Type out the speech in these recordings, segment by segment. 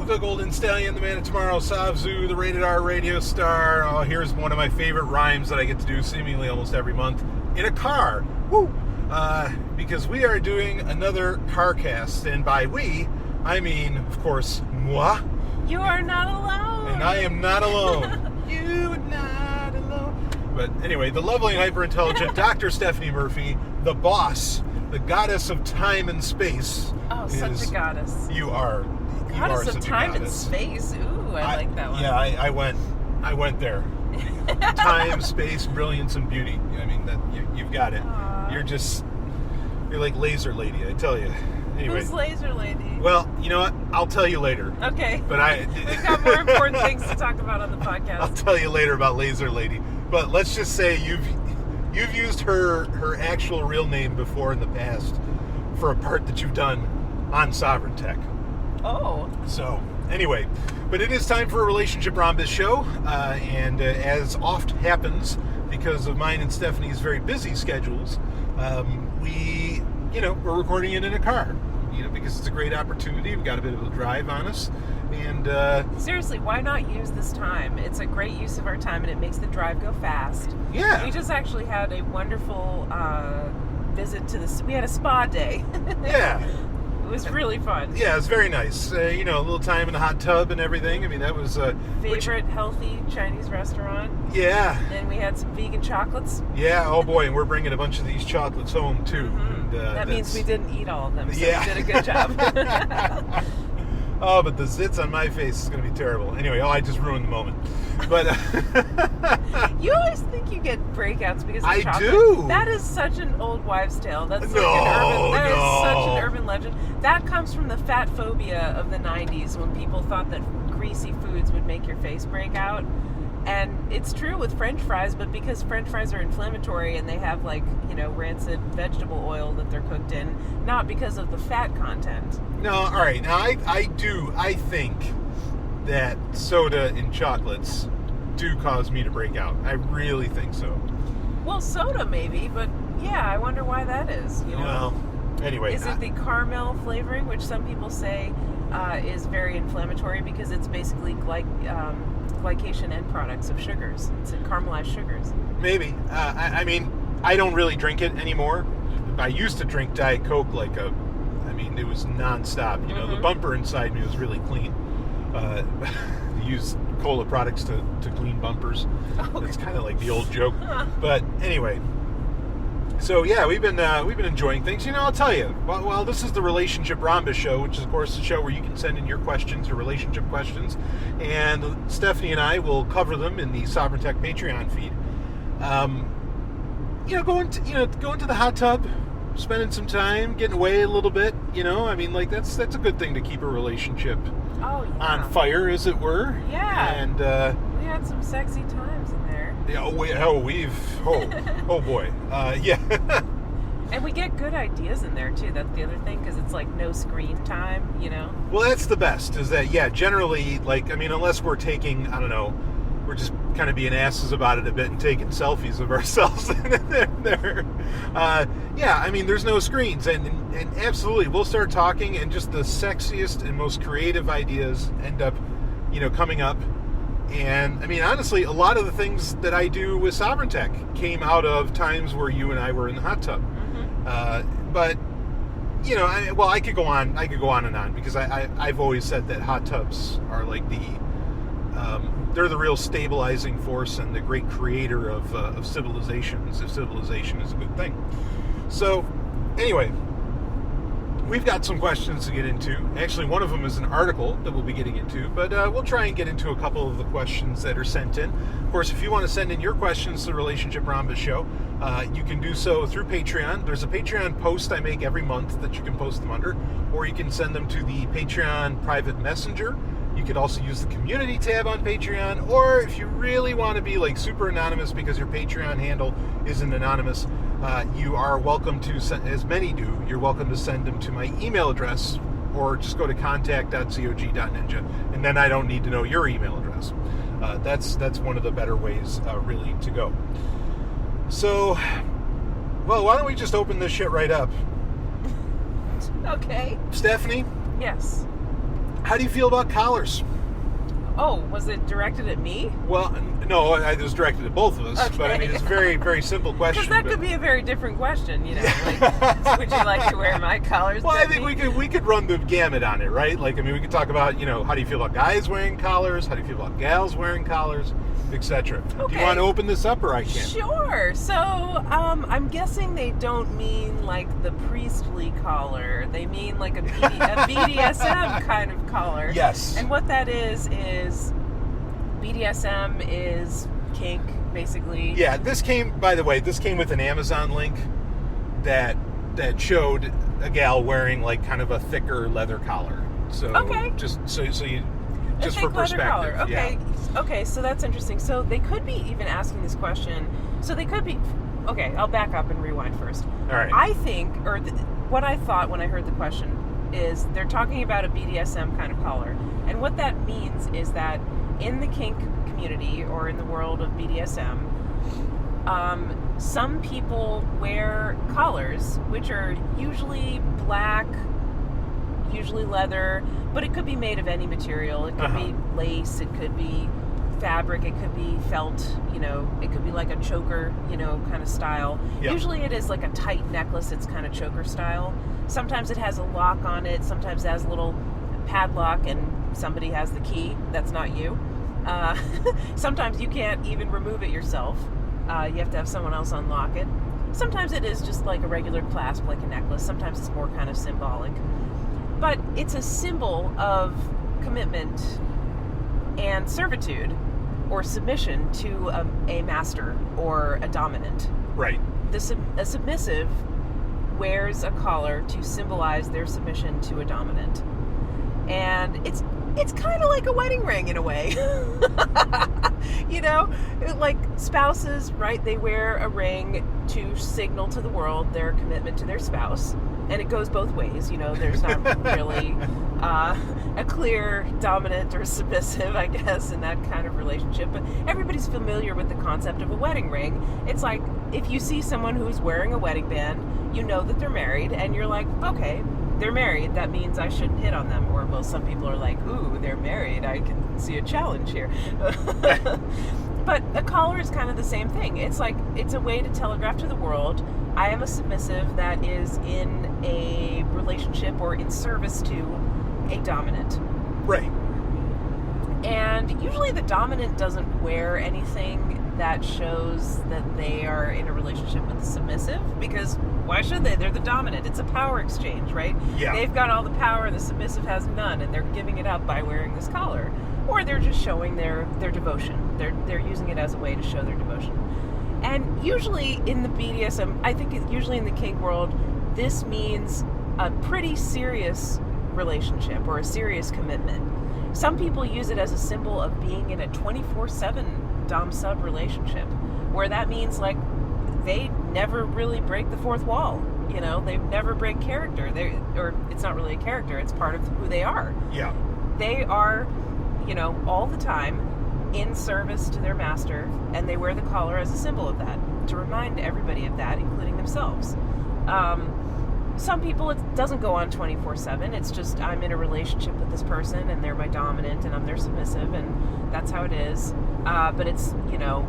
the Golden Stallion, the man of tomorrow, Savzu, the rated R radio star. Oh, here's one of my favorite rhymes that I get to do seemingly almost every month. In a car. Woo! Because we are doing another CarCast, and by we, I mean, of course, moi. You are not alone. And I am not alone. You are not alone. But anyway, the lovely and hyper-intelligent Dr. Stephanie Murphy, the boss, the goddess of time and space. Oh, such a goddess. You are. Goddess of time and space. Ooh, I like that one. Yeah, I went there. Time, space, brilliance, and beauty. I mean, you've got it. Aww. You're like Laser Lady, I tell you. Anyway. Who's Laser Lady? Well, you know what? I'll tell you later. Okay. But we've got more important things to talk about on the podcast. I'll tell you later about Laser Lady. But let's just say you've used her actual real name before in the past for a part that you've done on Sovryn Tech. Oh. So, anyway, but it is time for a Relationship Rhombus Show, and as oft happens, because of mine and Stephanie's very busy schedules, we're recording it in a car, because it's a great opportunity. We've got a bit of a drive on us, and seriously, why not use this time? It's a great use of our time, and it makes the drive go fast. Yeah. We just actually had a wonderful visit to we had a spa day. Yeah. It was really fun. Yeah, it was very nice. A little time in the hot tub and everything. I mean, that was... favorite healthy Chinese restaurant. Yeah. And we had some vegan chocolates. Yeah, oh boy, and we're bringing a bunch of these chocolates home, too. Mm-hmm. And, that means we didn't eat all of them, so yeah. we did a good job. Oh, but the zits on my face is going to be terrible. Anyway, I just ruined the moment. But you always think you get breakouts because of chocolate. I do. That is such an old wives' tale. That's Is such an urban legend. That comes from the fat phobia of the 90s when people thought that greasy foods would make your face break out. And it's true with French fries, but because French fries are inflammatory and they have rancid vegetable oil that they're cooked in, not because of the fat content. No, all right. Now, I think that soda and chocolates do cause me to break out. I really think so. Well, soda maybe, but yeah, I wonder why that is. Well, anyway. Is it the caramel flavoring, which some people say is very inflammatory because it's basically glycation end products of sugars. It's caramelized sugars. Maybe. I mean, I don't really drink it anymore. I used to drink Diet Coke it was nonstop. Mm-hmm. The bumper inside me was really clean. Use cola products to clean bumpers. Oh, it's kind of like the old joke. But anyway, so yeah, we've been enjoying things. I'll tell you. While this is the Relationship Rhombus Show, which is of course the show where you can send in your questions, your relationship questions, and Stephanie and I will cover them in the Sovryn Tech Patreon feed. Going to the hot tub, spending some time, getting away a little bit. That's a good thing to keep a relationship on fire, as it were. Yeah. And we had some sexy times in there. Yeah. Oh boy. Yeah. And we get good ideas in there too. That's the other thing, because it's like no screen time. Well, that's the best. Is that generally unless we're taking we're just kind of being asses about it a bit and taking selfies of ourselves there. There's no screens, and absolutely we'll start talking, and just the sexiest and most creative ideas end up coming up. And honestly, a lot of the things that I do with Sovryn Tech came out of times where you and I were in the hot tub. Mm-hmm. But I could go on and on, because I've always said that hot tubs are like they're the real stabilizing force and the great creator of civilizations, if civilization is a good thing. So, anyway, we've got some questions to get into. Actually, one of them is an article that we'll be getting into, but we'll try and get into a couple of the questions that are sent in. Of course, if you want to send in your questions to the Relationship Rhombus Show, you can do so through Patreon. There's a Patreon post I make every month that you can post them under, or you can send them to the Patreon private messenger. You could also use the community tab on Patreon, or if you really want to be super anonymous because your Patreon handle isn't anonymous, you are welcome to send, as many do, you're welcome to send them to my email address, or just go to contact.cog.ninja, and then I don't need to know your email address. That's one of the better ways, really, to go. So, well, why don't we just open this shit right up? Okay. Stephanie? Yes. How do you feel about collars? Oh, was it directed at me? Well, no, it was directed at both of us. Okay. But I mean, it's a very, very simple question. Because that could be a very different question, you know. Like, would you like to wear my collars? Well, I think we could run the gamut on it, right? Like, I mean, we could talk about, you know, how do you feel about guys wearing collars? How do you feel about gals wearing collars? Etc. Okay. Do you want to open this up, or I can? Sure. So, I'm guessing they don't mean like the priestly collar. They mean like a BDSM kind of collar. Yes. And what that is BDSM is kink, basically. Yeah. By the way, this came with an Amazon link that showed a gal wearing like kind of a thicker leather collar. So okay. Just so you. Just a for thick leather perspective. collar. Okay. Yeah. Okay, so that's interesting. So they could be even asking this question. So they could be. Okay, I'll back up and rewind first. All right. I think, what I thought when I heard the question is they're talking about a BDSM kind of collar. And what that means is that in the kink community or in the world of BDSM, some people wear collars, which are usually black, usually leather, but it could be made of any material. It could be lace, it could be fabric, it could be felt, you know, it could be like a choker, you know, kind of style. Yep. Usually it is like a tight necklace, it's kind of choker style. Sometimes it has a lock on it, sometimes it has a little padlock and somebody has the key. That's not you. Sometimes you can't even remove it yourself. You have to have someone else unlock it. Sometimes it is just like a regular clasp, like a necklace. Sometimes it's more kind of symbolic. But it's a symbol of commitment and servitude or submission to a master or a dominant. Right. A submissive wears a collar to symbolize their submission to a dominant. And it's kind of like a wedding ring in a way. You know, like spouses, right? They wear a ring to signal to the world their commitment to their spouse. And it goes both ways, you know, there's not really a clear dominant or submissive, I guess, in that kind of relationship. But everybody's familiar with the concept of a wedding ring. It's like, if you see someone who's wearing a wedding band, you know that they're married, and you're like, okay, they're married, that means I shouldn't hit on them. Or, well, some people are like, ooh, they're married, I can see a challenge here. But a collar is kind of the same thing. It's like, it's a way to telegraph to the world, I am a submissive that is in a relationship or in service to a dominant. Right. And usually the dominant doesn't wear anything that shows that they are in a relationship with the submissive, because why should they? They're the dominant. It's a power exchange, right? Yeah. They've got all the power, the submissive has none, and they're giving it up by wearing this collar. Or they're just showing their devotion. They're using it as a way to show their devotion. And usually in the BDSM, I think usually in the kink world, this means a pretty serious relationship or a serious commitment. Some people use it as a symbol of being in a 24/7 dom-sub relationship, where that means like they never really break the fourth wall. You know, they never break character. Or it's not really a character, it's part of who they are. Yeah. They are, you know, all the time in service to their master, and they wear the collar as a symbol of that, to remind everybody of that, including themselves. Some people, it doesn't go on 24/7. It's just, I'm in a relationship with this person, and they're my dominant, and I'm their submissive, and that's how it is. But it's, you know,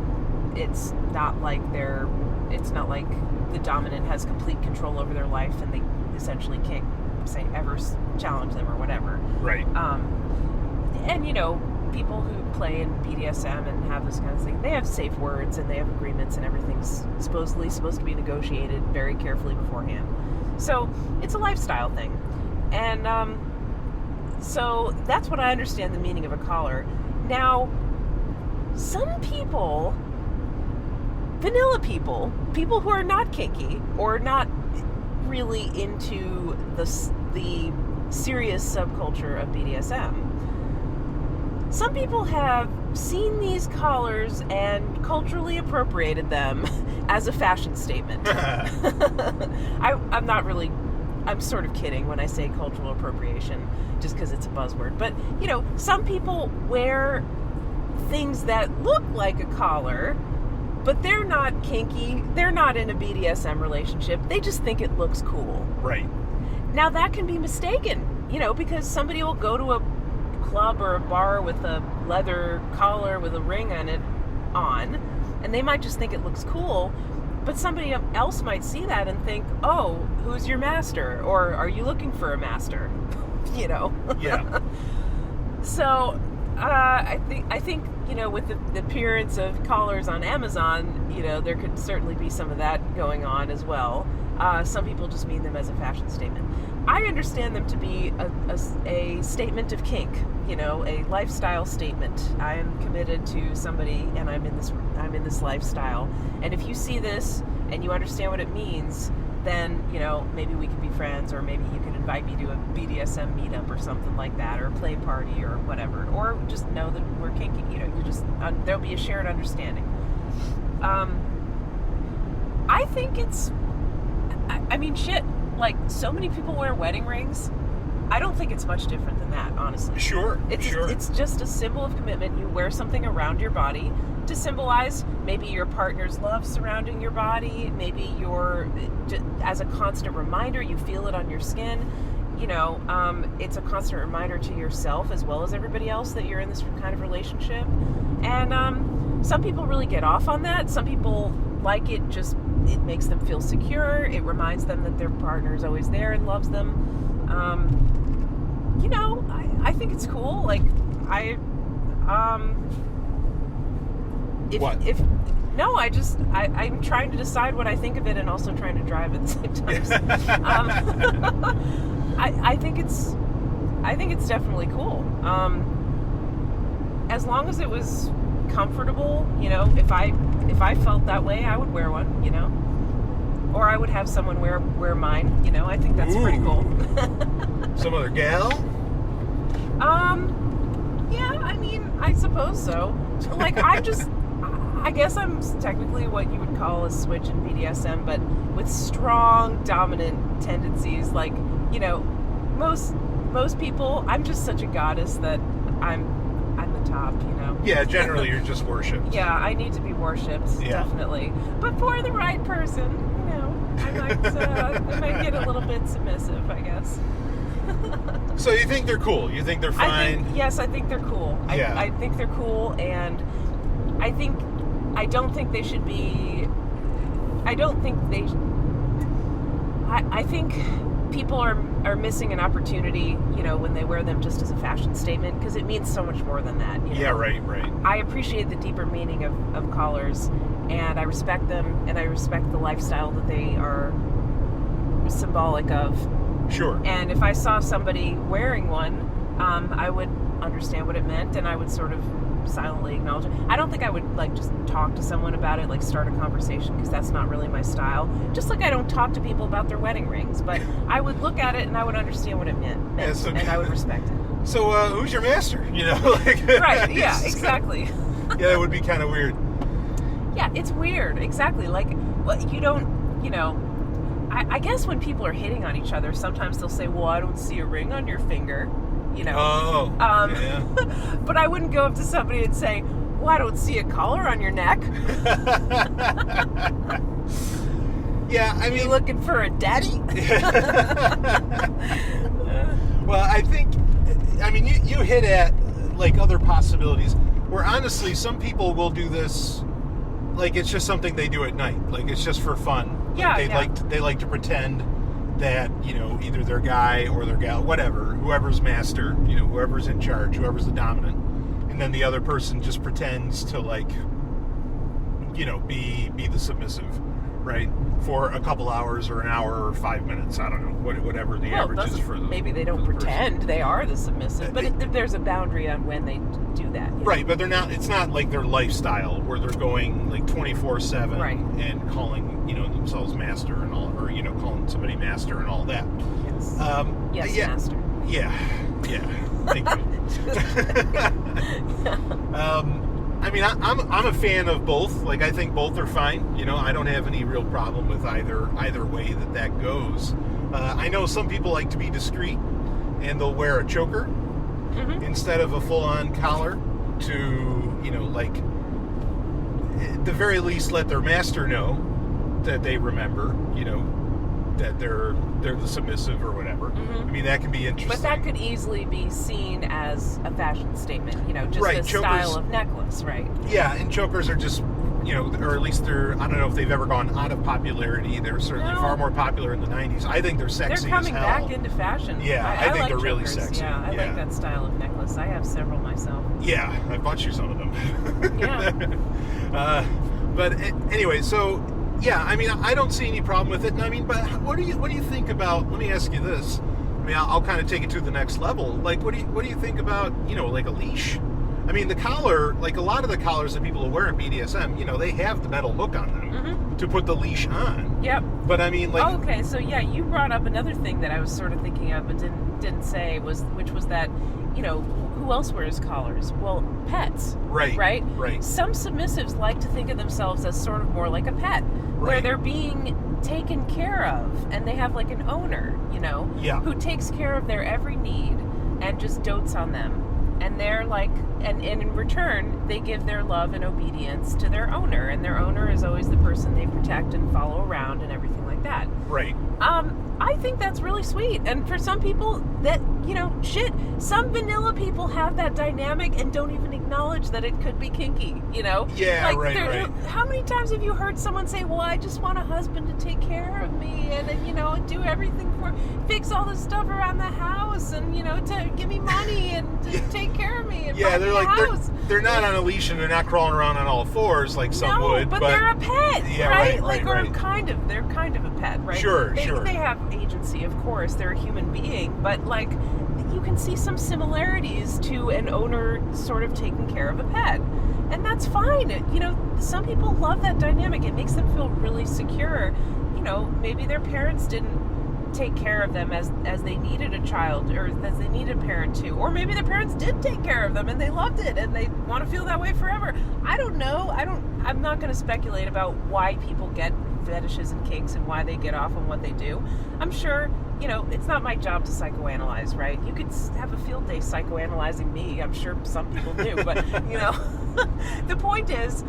it's not like the dominant has complete control over their life, and they essentially can't, say, ever challenge them or whatever. Right. And, you know, people who play in BDSM and have this kind of thing, they have safe words and they have agreements, and everything's supposedly supposed to be negotiated very carefully beforehand. So it's a lifestyle thing. And so that's what I understand the meaning of a collar. Now, some people, vanilla people who are not kinky or not really into the serious subculture of BDSM, some people have seen these collars and culturally appropriated them as a fashion statement. I'm sort of kidding when I say cultural appropriation, just because it's a buzzword. But, you know, some people wear things that look like a collar, but they're not kinky, they're not in a BDSM relationship, they just think it looks cool. Right. Now that can be mistaken, you know, because somebody will go to a club or a bar with a leather collar with a ring on it and they might just think it looks cool, but somebody else might see that and think, oh, who's your master? Or are you looking for a master? You know? Yeah. So I think with the appearance of collars on Amazon, there could certainly be some of that going on as well. Some people just mean them as a fashion statement. I understand them to be a statement of kink, a lifestyle statement. I am committed to somebody, and I'm in this lifestyle. And if you see this and you understand what it means, then maybe we can be friends, or maybe you can invite me to a BDSM meetup or something like that, or a play party or whatever, or just know that we're kinky. There'll be a shared understanding. I think it's. I mean, shit. Like, so many people wear wedding rings. I don't think it's much different than that, honestly. Sure. It's just a symbol of commitment. You wear something around your body to symbolize maybe your partner's love surrounding your body. Maybe as a constant reminder, you feel it on your skin. It's a constant reminder to yourself as well as everybody else that you're in this kind of relationship. And some people really get off on that. Some people like it, just it makes them feel secure. It reminds them that their partner is always there and loves them. I think it's cool. Like, I'm trying to decide what I think of it and also trying to drive at the same time. I think it's definitely cool. As long as it was comfortable, if I felt that way, I would wear one, or I would have someone wear mine. I think that's pretty cool. Some other gal? Yeah, I mean, I suppose so. Like, I guess I'm technically what you would call a switch in BDSM, but with strong dominant tendencies. Like, most people, I'm just such a goddess that I'm the top, Yeah, generally you're just worshipped. Yeah, I need to be worshipped, definitely. But for the right person, I might get a little bit submissive, I guess. So you think they're cool? You think they're fine? I think they're cool. Yeah. I think they're cool, and I don't think they should be. I think people are missing an opportunity, when they wear them just as a fashion statement, because it means so much more than that. Yeah, right. I appreciate the deeper meaning of collars, and I respect them, and I respect the lifestyle that they are symbolic of. Sure. And if I saw somebody wearing one, I would understand what it meant, and I would sort of silently acknowledge it. I don't think I would just talk to someone about it, start a conversation, because that's not really my style. Just like I don't talk to people about their wedding rings, but I would look at it and I would understand what it meant, and I would respect it. So who's your master? Right? Yeah, exactly. Yeah, that would be kind of weird. Yeah, it's weird. Exactly. You don't. I guess when people are hitting on each other, sometimes they'll say, "Well, I don't see a ring on your finger." Oh, yeah. But I wouldn't go up to somebody and say, "Well, I don't see a collar on your neck." Yeah, I mean, you looking for a daddy? Well, I think, you hit at other possibilities where honestly, some people will do this it's just something they do at night. It's just for fun. They like to pretend that either their guy or their gal, whoever's master, whoever's in charge, whoever's the dominant, and then the other person just pretends to be the submissive, right, for a couple hours or an hour or 5 minutes. I don't know, whatever the average is for them. Maybe they don't pretend person. They are the submissive, but there's a boundary on when they do that. Right, but they're not. It's not like their lifestyle where they're going 24/7 and calling themselves master and all, or calling somebody master and all that. Yes. Yes, master. Yeah. Thank you. I'm a fan of both. I think both are fine. I don't have any real problem with either way that goes. I know some people like to be discreet, and they'll wear a choker instead of a full-on collar to, at the very least, let their master know that they remember, that they're the submissive or whatever. Mm-hmm. I mean, that can be interesting. But that could easily be seen as a fashion statement, just right, a style of necklace, right? Yeah, and chokers are just, or at least they're, I don't know if they've ever gone out of popularity. They're certainly far more popular in the 90s. I think they're sexy They're coming as hell. back into fashion. Yeah, I think like they're really chokers. sexy. Yeah, I like that style of necklace. I have several myself. Yeah, I bought you some of them. Yeah. But anyway, so yeah, I mean, I don't see any problem with it. And I mean, but what do you think about? Let me ask you this. I mean, I'll kind of take it to the next level. Like, what do you think about like a leash? I mean, the collar, like a lot of the collars that people wear in BDSM, they have the metal hook on them to put the leash on. Yep. But I mean, like. Oh, okay, so yeah, you brought up another thing that I was sort of thinking of, but didn't say which was that, who else wears collars? Well, pets. Right. Right. Right. Some submissives like to think of themselves as sort of more like a pet, where they're being taken care of, and they have like an owner, who takes care of their every need and just dotes on them. And they're like, and in return, they give their love and obedience to their owner. And their owner is always the person they protect and follow around and everything like that. Right. I think that's really sweet. And for some people that, some vanilla people have that dynamic and don't even acknowledge that it could be kinky, Yeah, like, right. How many times have you heard someone say, well, I just want a husband to take care of me and do everything for, fix all the stuff around the house and, to give me money and to take care of me and buy me a house. They're not on a leash and they're not crawling around on all fours like some would. But they're a pet, yeah, right? Right. They're kind of a pet, right? Sure. They have agency, of course. They're a human being, but like you can see some similarities to an owner sort of taking care of a pet, and that's fine. Some people love that dynamic. It makes them feel really secure. Maybe their parents didn't take care of them as they needed a child or as they needed a parent to, or maybe their parents did take care of them and they loved it and they want to feel that way forever. I don't know. I'm not going to speculate about why people get fetishes and kinks and why they get off on what they do. I'm sure, it's not my job to psychoanalyze, right? You could have a field day psychoanalyzing me. I'm sure some people do, but, the point is,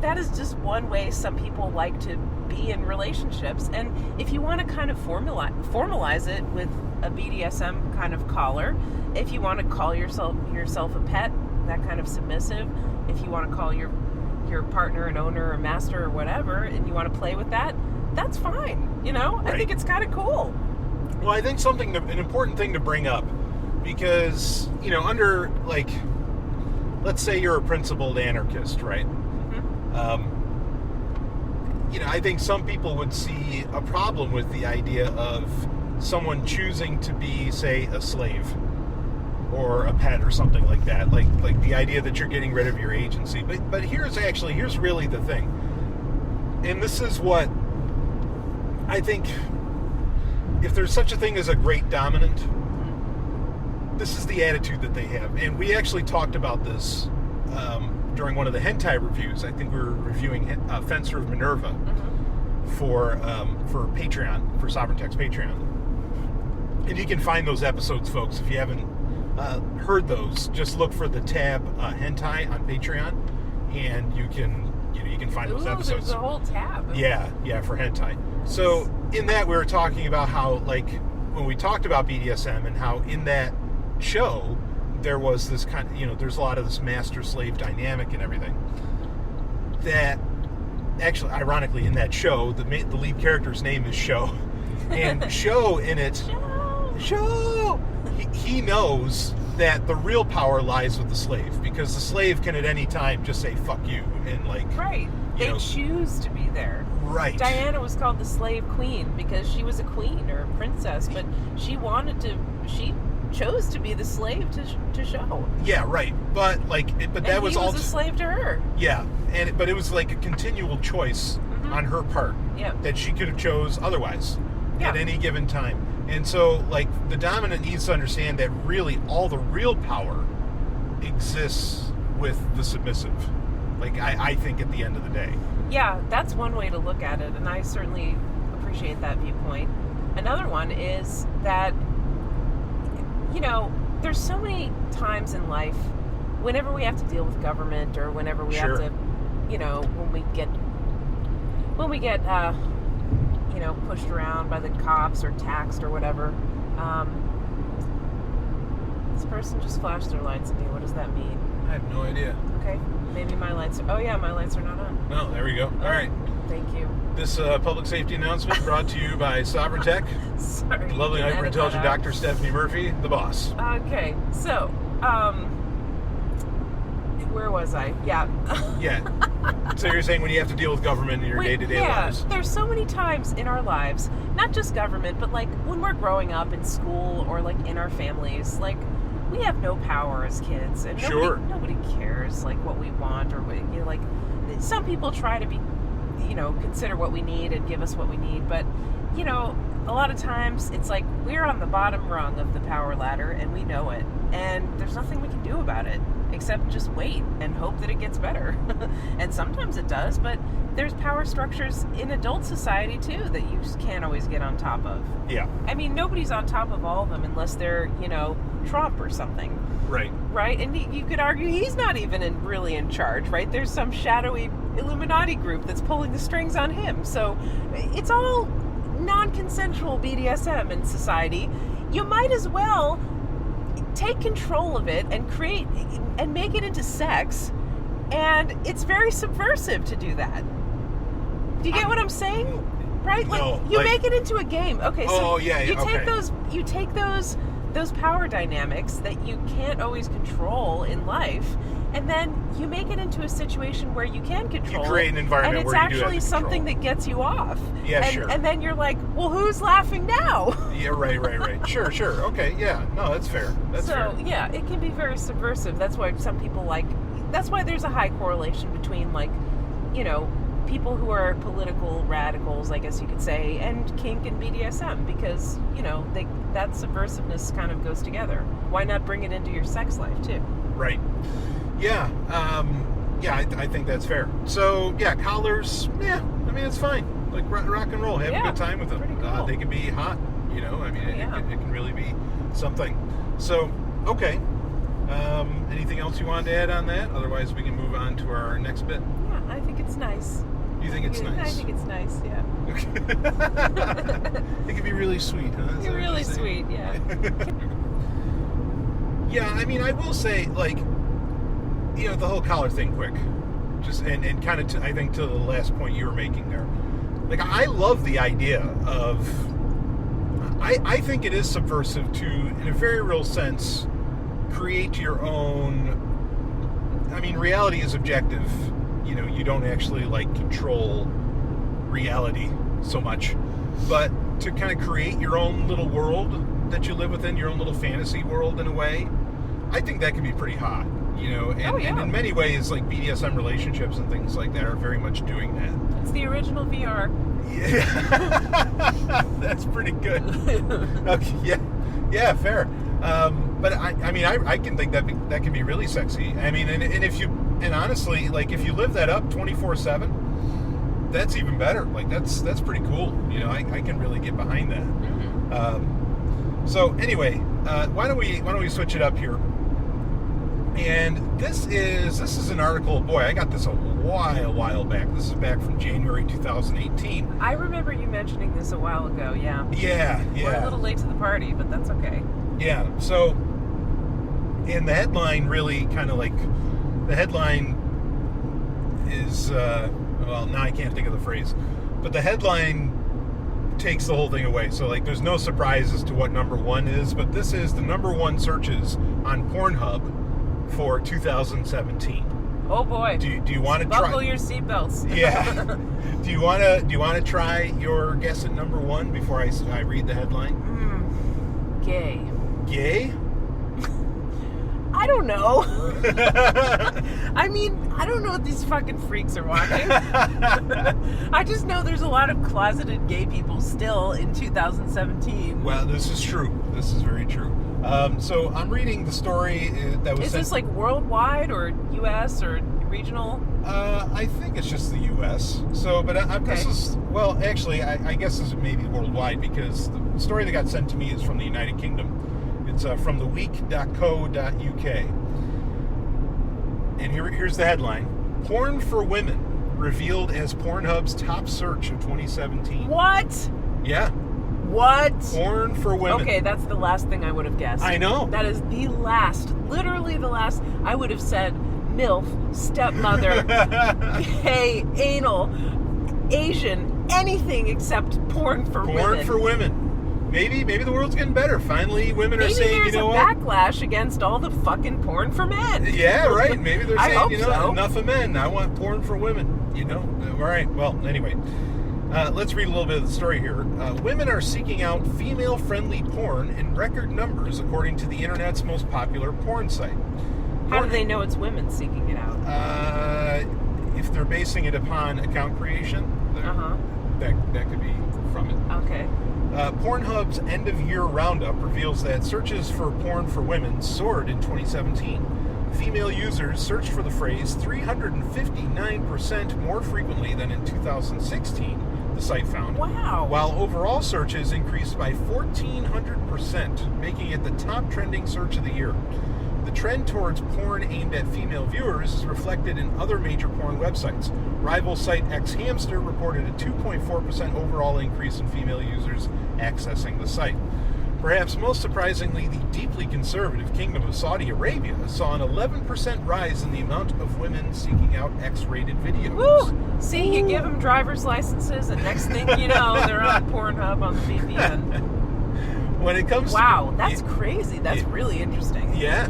that is just one way some people like to be in relationships. And if you want to kind of formalize it with a BDSM kind of collar, if you want to call yourself a pet, that kind of submissive, if you want to call your partner an owner or master or whatever, and you want to play with that, that's fine. Right. I think it's kind of cool. Well, I think an important thing to bring up, because, under, like, let's say you're a principled anarchist, right? Mm-hmm. I think some people would see a problem with the idea of someone choosing to be, say, a slave or a pet or something like that, like the idea that you're getting rid of your agency. But here's really the thing, and this is what I think. If there's such a thing as a great dominant, this is the attitude that they have. And we actually talked about this during one of the hentai reviews. I think we were reviewing Fencer of Minerva for Patreon, for Sovryn Tech's Patreon. And you can find those episodes, folks. If you haven't heard those, just look for the tab hentai on Patreon, and you can find those episodes. There's a whole tab. Yeah, for hentai. So in that, we were talking about how, like, when we talked about BDSM and how in that show there was this kind of, there's a lot of this master-slave dynamic and everything. That actually, ironically, in that show, the lead character's name is Sho, and Sho in it, Sho, he knows that the real power lies with the slave, because the slave can at any time just say "fuck you" and They choose to be there. Right. Diana was called the slave queen because she was a queen or a princess, but she chose to be the slave to Sho. Yeah, right. But that was he all was a slave to her. Yeah, but it was like a continual choice on her part that she could have chose otherwise at any given time. And so, the dominant needs to understand that really all the real power exists with the submissive. I think at the end of the day. Yeah, that's one way to look at it, and I certainly appreciate that viewpoint. Another one is that, there's so many times in life, whenever we have to deal with government, or whenever we have to, when we get pushed around by the cops or taxed or whatever. This person just flashed their lights at me. What does that mean? I have no idea. Okay, maybe my lights are... Oh, yeah, my lights are not on. No, there we go. All right. Thank you. This public safety announcement brought to you by Sovryn Tech. Sorry. The lovely hyper-intelligent Dr. Stephanie Murphy, the boss. Okay, so, where was I? Yeah. Yeah. So you're saying when you have to deal with government in your day-to-day lives. There's so many times in our lives, not just government, but like when we're growing up in school or like in our families, like we have no power as kids, and nobody cares like what we want or like some people try to be, consider what we need and give us what we need, but a lot of times it's like we're on the bottom rung of the power ladder and we know it, and there's nothing we can do about it except just wait and hope that it gets better. And sometimes it does, but there's power structures in adult society too that you just can't always get on top of. Yeah. I mean, nobody's on top of all of them unless they're, Trump or something. Right. Right? And you could argue he's not even really in charge, right? There's some shadowy Illuminati group that's pulling the strings on him. So it's all non-consensual BDSM in society. You might as well take control of it and create and make it into sex, and it's very subversive to do that. Do you get what I'm saying? Right? No, you make it into a game. Okay, so you take those power dynamics that you can't always control in life, and then you make it into a situation where you can control. You create an environment where you do have and it's actually something that gets you off. Yeah, sure. And then you're like, well, who's laughing now? Yeah, right. Sure. Okay, yeah. No, that's fair. That's fair. So, yeah, it can be very subversive. That's why some people that's why there's a high correlation between, people who are political radicals, I guess you could say, and kink and BDSM, because, that subversiveness kind of goes together. Why not bring it into your sex life, too? Right. Yeah. I think that's fair. So, yeah, collars, it's fine. Like, rock and roll. Have a good time with them. Pretty cool. They can be hot, it can really be something. So, okay. Anything else you wanted to add on that? Otherwise, we can move on to our next bit. Yeah, I think it's nice. You think it's nice? I think it's nice, yeah. It can be really sweet, huh? It's really sweet, yeah. Yeah, I will say, the whole collar thing quick. Just, and kind of, I think, to the last point you were making there. I love the idea of, I think it is subversive to, in a very real sense, create your own, reality is objective. You don't actually, control reality so much. But to kind of create your own little world that you live within, your own little fantasy world in a way, I think that can be pretty hot. And in many ways, BDSM relationships and things like that are very much doing that. It's the original VR. Yeah. That's pretty good. Okay, yeah, fair. But I can think that can be really sexy. And honestly, if you live that up 24/7, that's even better. That's pretty cool. I can really get behind that. Mm-hmm. So anyway, why don't we switch it up here? And this is an article. Boy, I got this a while back. This is back from January 2018. I remember you mentioning this a while ago. Yeah. Yeah. We're a little late to the party, but that's okay. Yeah. So, and the headline really kind of the headline is now I can't think of the phrase, but the headline takes the whole thing away. So there's no surprise as to what number one is, but this is the number one searches on Pornhub for 2017. Oh boy! Do you want to try? Buckle your seatbelts. Yeah. Do you want to try your guess at number one before I read the headline? Gay. Gay? I don't know. I don't know what these fucking freaks are watching. I just know there's a lot of closeted gay people still in 2017. Well, this is true. This is very true. So I'm reading the story that was. Is this worldwide or U.S. or regional? I think it's just the U.S. So, but this is actually, I guess this is maybe worldwide because the story that got sent to me is from the United Kingdom. It's from theweek.co.uk. And here's the headline: Porn for women revealed as Pornhub's top search of 2017. What? Yeah. What? Porn for women. Okay, that's the last thing I would have guessed. I know. That is the last, literally the last. I would have said MILF, stepmother, gay, anal, Asian, anything except porn for women. Porn for women. Maybe the world's getting better. Finally, women are saying, you know what? Maybe there's a backlash against all the fucking porn for men. Yeah, right. Maybe they're I saying, hope you know, so. enough of men. I want porn for women. You know? All right. Well, anyway. Let's read a little bit of the story here. Women are seeking out female-friendly porn in record numbers, according to the internet's most popular porn site. How do they know it's women seeking it out? If they're basing it upon account creation, that could be from it. Okay. Pornhub's end-of-year roundup reveals that searches for porn for women soared in 2017. Female users searched for the phrase 359% more frequently than in 2016, the site found. Wow. While overall searches increased by 1,400%, making it the top trending search of the year. The trend towards porn aimed at female viewers is reflected in other major porn websites. Rival site Xhamster reported a 2.4% overall increase in female users accessing the site. Perhaps most surprisingly, the deeply conservative Kingdom of Saudi Arabia saw an 11% rise in the amount of women seeking out X-rated videos. Woo! See, you give them driver's licenses, and next thing you know, they're on Pornhub on the VPN. When it comes wow, that's crazy. That's really interesting. Yeah.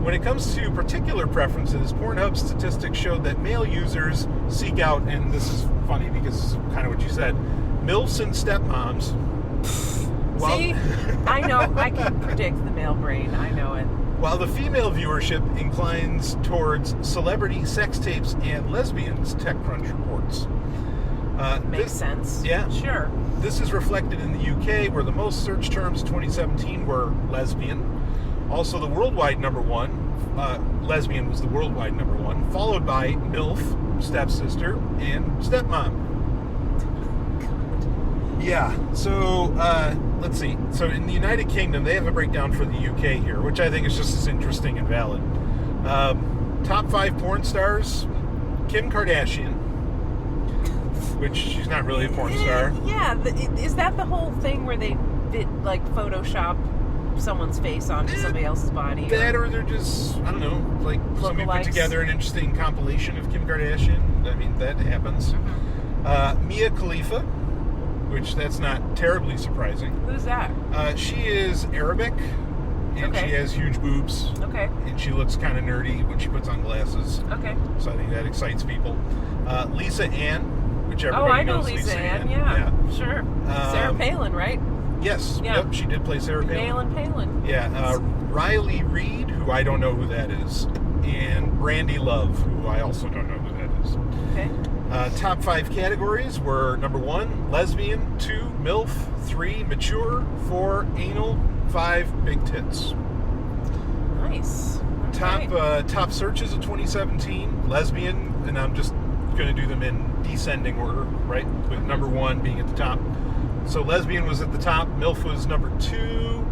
When it comes to particular preferences, Pornhub statistics showed that male users seek out, and this is funny because it's kind of what you said, MILFs and stepmoms. See, I know, I can predict the male brain. I know it. While the female viewership inclines towards celebrity sex tapes and lesbians, TechCrunch reports. Makes sense. Yeah. Sure. This is reflected in the UK, where the most searched terms in 2017 were lesbian. Also, the worldwide number one, lesbian was the worldwide number one, followed by MILF, stepsister, and stepmom. Yeah, so let's see. So in the United Kingdom, they have a breakdown for the UK here, which I think is just as interesting and valid. Top 5 porn stars, Kim Kardashian, which she's not really a porn star. Yeah, is that the whole thing where they like Photoshop someone's face onto somebody else's body? That, or they're just, I don't know, like somebody put together an interesting compilation of Kim Kardashian. I mean, that happens. Mm-hmm. Mia Khalifa, which that's not terribly surprising. Who's that? She is Arabic, and she has huge boobs. Okay. And she looks kind of nerdy when she puts on glasses. Okay. So I think that excites people. Lisa Ann, which everybody knows. Oh, I know Lisa Ann. Yeah, sure. Sarah Palin, right? Yes. Yeah. Yep, she did play Sarah Palin. Palin. Yeah. Riley Reid, who I don't know who that is, and Brandy Love, who I also don't know who that is. Okay. Top 5 categories were number 1, lesbian, 2, MILF, 3, mature, 4, anal, 5, big tits. Nice. Okay. Top searches of 2017, lesbian, and I'm just going to do them in descending order, right? With number 1 being at the top. So lesbian was at the top, MILF was number 2,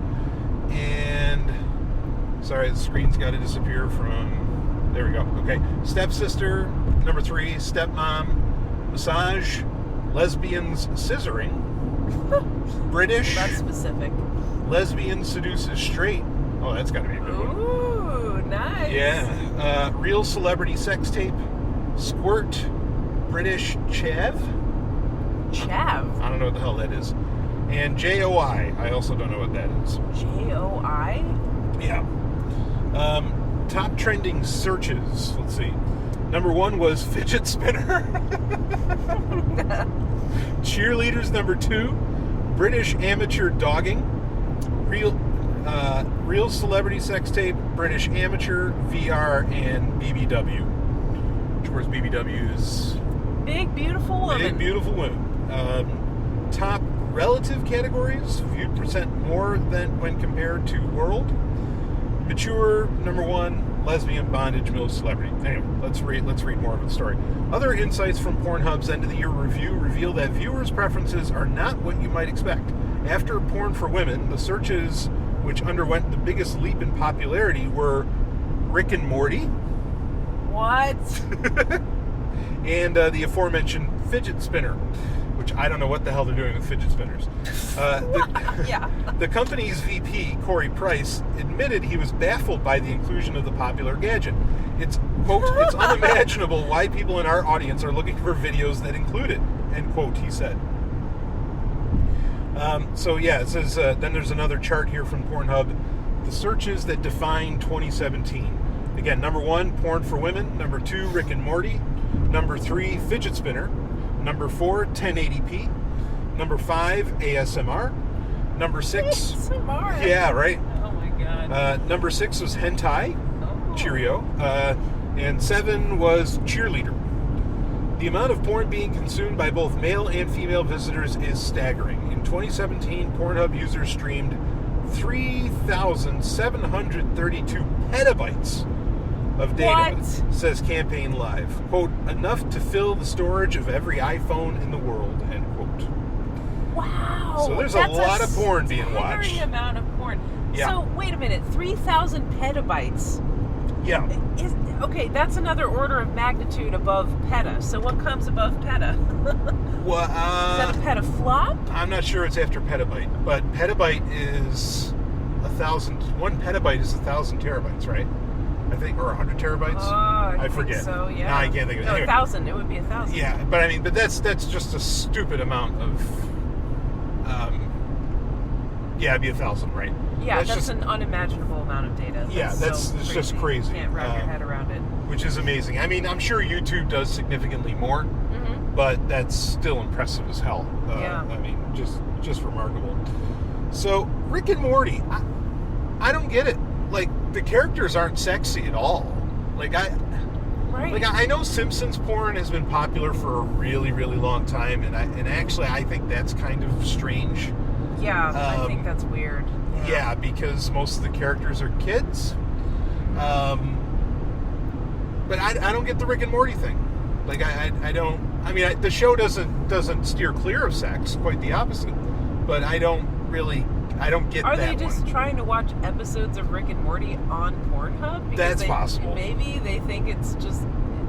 and sorry, the screen's got to disappear from, there we go, okay. Stepsister, number 3, stepmom, massage, lesbians scissoring, British. That's specific. Lesbian seduces straight. Oh, that's got to be a good one. Ooh, nice. Yeah. Real celebrity sex tape, squirt, British chav. Chav? I don't know what the hell that is. And JOI. I also don't know what that is. JOI? Yeah. Top trending searches. Let's see. Number 1 was fidget spinner. Cheerleaders, number 2. British amateur dogging. Real celebrity sex tape, British amateur, VR, and BBW. Which, of course, BBW is... Big, beautiful woman. Big, beautiful women. Top relative categories, viewed percent more than when compared to world. Mature, number 1, lesbian, bondage, MILF, celebrity. Anyway, let's read more of the story. Other insights from Pornhub's end of the year review reveal that viewers' preferences are not what you might expect. After porn for women, the searches which underwent the biggest leap in popularity were Rick and Morty. What? and the aforementioned fidget spinner, which I don't know what the hell they're doing with fidget spinners. The company's VP, Corey Price, admitted he was baffled by the inclusion of the popular gadget. It's, quote, it's unimaginable why people in our audience are looking for videos that include it, end quote, he said. It says, then there's another chart here from Pornhub. The searches that define 2017. Again, number 1, porn for women. Number 2, Rick and Morty. Number 3, fidget spinner. Number 4, 1080p. Number 5, ASMR. Number 6... ASMR? Yeah, right? Oh my god. Number 6 was hentai. Oh. Cheerio. And 7 was cheerleader. The amount of porn being consumed by both male and female visitors is staggering. In 2017, Pornhub users streamed 3,732 petabytes of data, says Campaign Live. Quote, enough to fill the storage of every iPhone in the world, end quote. Wow. So there's a lot of porn being watched. Staggering amount of porn. Yeah. So, wait a minute, 3,000 petabytes. Yeah. Okay, that's another order of magnitude above peta. So what comes above peta? Well, is that a petaflop? I'm not sure it's after petabyte, but petabyte is 1,000. 1 petabyte is 1,000 terabytes, right? I think, or 100 terabytes. I forget. Think so, yeah. No, I can't think of it. No, Anyway. 1,000. It would be 1,000. Yeah, but that's just a stupid amount of. It'd be 1,000, right? Yeah, that's an unimaginable amount of data. That's just crazy. You can't wrap your head around it. Which is amazing. I mean, I'm sure YouTube does significantly more, but that's still impressive as hell. I mean, just remarkable. So, Rick and Morty, I don't get it. Like, the characters aren't sexy at all. I know Simpsons porn has been popular for a really, really long time, and actually I think that's kind of strange. Yeah, I think that's weird. Yeah, because most of the characters are kids. But I don't get the Rick and Morty thing. Like, I don't. I mean, the show doesn't steer clear of sex. Quite the opposite. But I don't get that. Are they just trying to watch episodes of Rick and Morty on Pornhub? Because that's possible. Maybe they think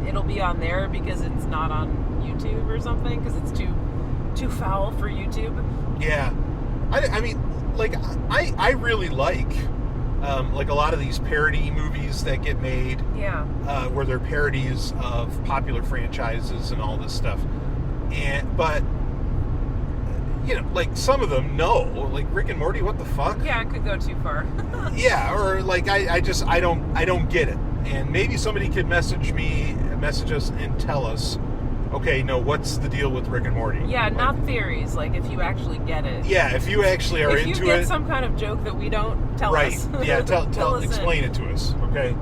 it'll be on there because it's not on YouTube or something, because it's too foul for YouTube. Yeah. I mean, I really like a lot of these parody movies that get made. Yeah. Where they're parodies of popular franchises and all this stuff. But some of them, no. Like Rick and Morty, what the fuck? Yeah, it could go too far. Yeah, or I don't get it. And maybe somebody could message us and tell us, okay, no, what's the deal with Rick and Morty? Yeah, not theories. Like, if you actually get it. Yeah, if you actually are into it. If you get some kind of joke that we don't, tell us. Right, yeah, explain it to us, okay?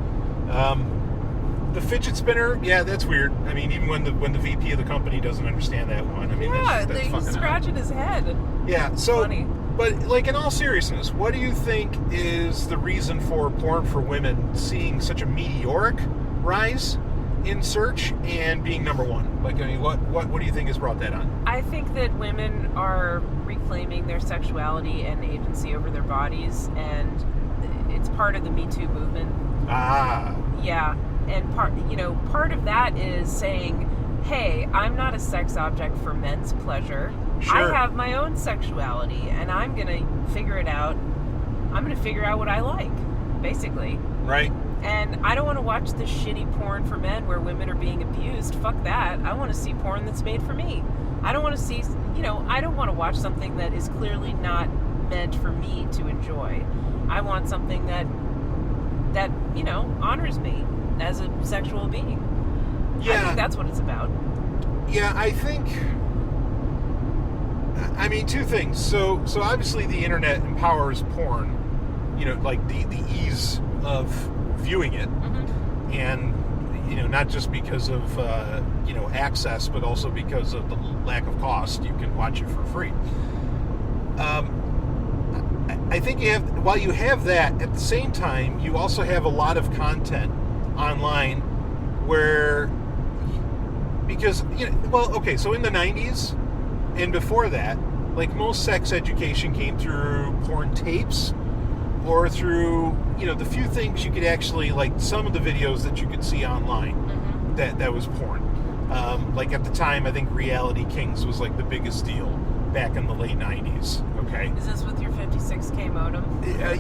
The fidget spinner, yeah, that's weird. I mean, even when the VP of the company doesn't understand that one. I mean, that's he's scratching his head. Yeah, so... Funny. But, in all seriousness, what do you think is the reason for porn for women seeing such a meteoric rise in search and being number one? What do you think has brought that on? I think that women are reclaiming their sexuality and agency over their bodies, and it's part of the Me Too movement. Ah. Yeah, and part of that is saying, hey, I'm not a sex object for men's pleasure. Sure. I have my own sexuality, and I'm going to figure it out. I'm going to figure out what I like, basically. Right. And I don't want to watch the shitty porn for men where women are being abused. Fuck that. I want to see porn that's made for me. I don't want to see, I don't want to watch something that is clearly not meant for me to enjoy. I want something that honors me as a sexual being. Yeah. I think that's what it's about. Yeah, I think... I mean, two things. So obviously the internet empowers porn, the ease of viewing it. Mm-hmm. And, not just because of, access, but also because of the lack of cost. You can watch it for free. I think while you have that, at the same time, you also have a lot of content online so in the 90s and before that, most sex education came through porn tapes or through, the few things you could actually, some of the videos that you could see online, mm-hmm. that was porn. Like at the time, I think Reality Kings was like the biggest deal back in the late 90s. Okay. Is this with your 56K modem?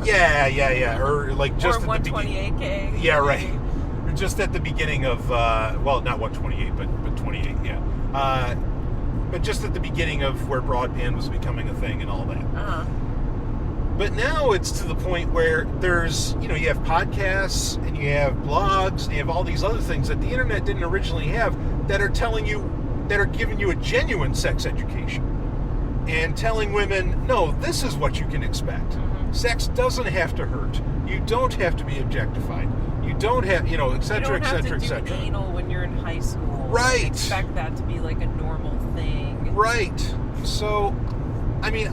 Yeah. Or like just or at the beginning. 128K? Yeah, right. Just at the beginning of, well, not 128, but 28, yeah. But just at the beginning of where broadband was becoming a thing and all that. Uh-huh. But now it's to the point where there's, you have podcasts and you have blogs and you have all these other things that the internet didn't originally have that are giving you a genuine sex education and telling women, no, this is what you can expect. Mm-hmm. Sex doesn't have to hurt. You don't have to be objectified. You don't have, et cetera, et cetera, et You don't have to do anal when you're in high school. Right. Expect that to be like a normal thing. Right. So, I mean,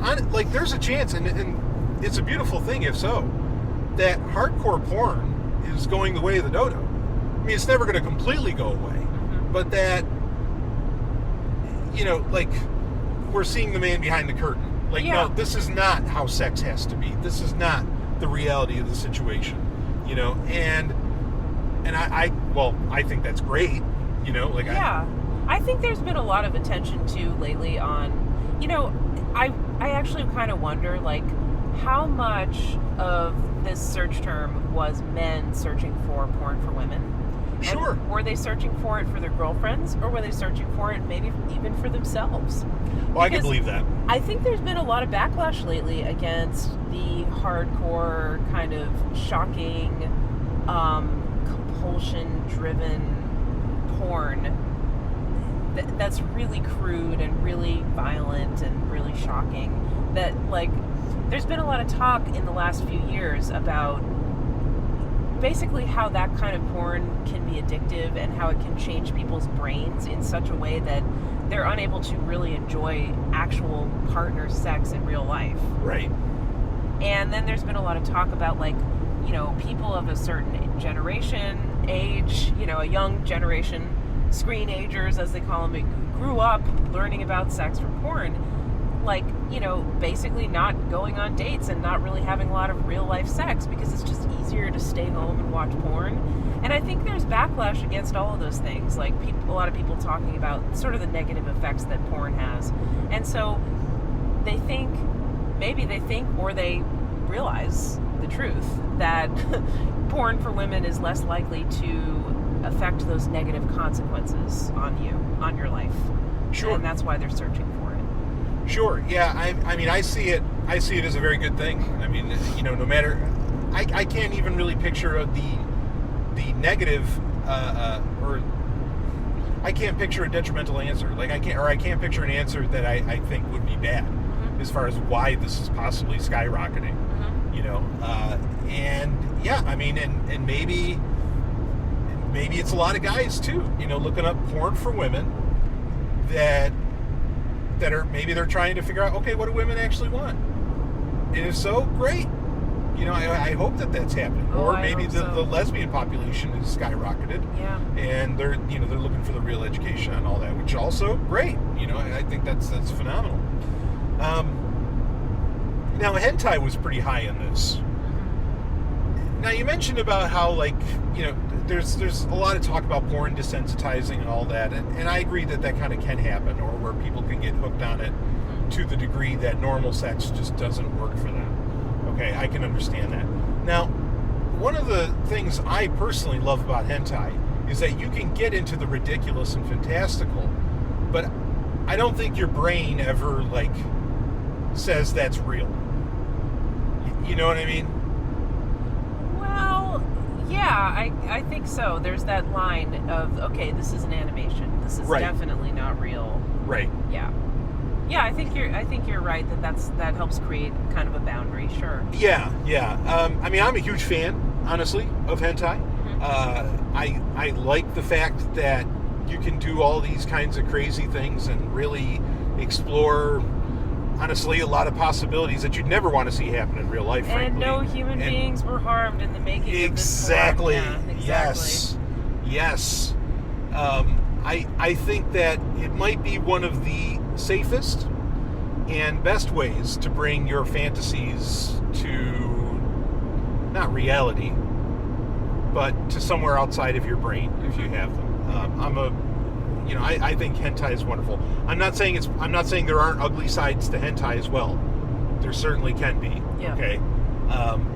there's a chance, and it's a beautiful thing if so, that hardcore porn is going the way of the dodo. I mean, it's never going to completely go away, Mm-hmm. but that, we're seeing the man behind the curtain. No, this is not how sex has to be. This is not the reality of the situation, and I think that's great, I think there's been a lot of attention too lately on, I actually kind of wonder, how much of this search term was men searching for porn for women? Sure. And were they searching for it for their girlfriends, or were they searching for it maybe even for themselves? Well, I can believe that. I think there's been a lot of backlash lately against the hardcore kind of shocking, compulsion-driven porn that's really crude and really violent and really shocking. That, there's been a lot of talk in the last few years about basically how that kind of porn can be addictive and how it can change people's brains in such a way that they're unable to really enjoy actual partner sex in real life. Right. And then there's been a lot of talk about, people of a certain generation, age, a young generation, screenagers, as they call them, who grew up learning about sex from porn, basically not going on dates and not really having a lot of real life sex because it's just easier to stay home and watch porn. And I think there's backlash against all of those things, a lot of people talking about sort of the negative effects that porn has. And so maybe they think or they realize the truth that porn for women is less likely to affect those negative consequences on you, on your life. Sure. And that's why they're searching for it. Sure. Yeah. I mean, I see it as a very good thing. I mean, no matter, I can't even really picture the negative, or I can't picture a detrimental answer. I can't picture an answer that I think would be bad, Mm-hmm. as far as why this is possibly skyrocketing. Mm-hmm. And yeah, I mean, and maybe it's a lot of guys too, looking up porn for women that are, maybe they're trying to figure out, okay, what do women actually want? And if so, great. I hope that that's happening. Or maybe the lesbian population is skyrocketed. Yeah. And they're looking for the real education and all that, which also great. I think that's phenomenal. Now, hentai was pretty high in this. Mm-hmm. Now, you mentioned about how, there's a lot of talk about porn desensitizing and all that, and I agree that kind of can happen, or where people can get hooked on it to the degree that normal sex just doesn't work for them. Okay, I can understand that. Now, one of the things I personally love about hentai is that you can get into the ridiculous and fantastical, but I don't think your brain ever, says that's real. You know what I mean? Well, yeah, I think so. There's that line of, okay, this is an animation. This is definitely not real. Right. Yeah. Yeah, I think you're right that helps create kind of a boundary, sure. Yeah. I mean, I'm a huge fan, honestly, of hentai. Mm-hmm. I like the fact that you can do all these kinds of crazy things and really explore, honestly, a lot of possibilities that you'd never want to see happen in real life, frankly. And no human beings were harmed in the making of this porn. Exactly. Yeah, exactly. Yes. I think that it might be one of the safest and best ways to bring your fantasies to, not reality, but to somewhere outside of your brain, if you have them. I think hentai is wonderful. I'm not saying there aren't ugly sides to hentai as well. There certainly can be. Yeah. Okay.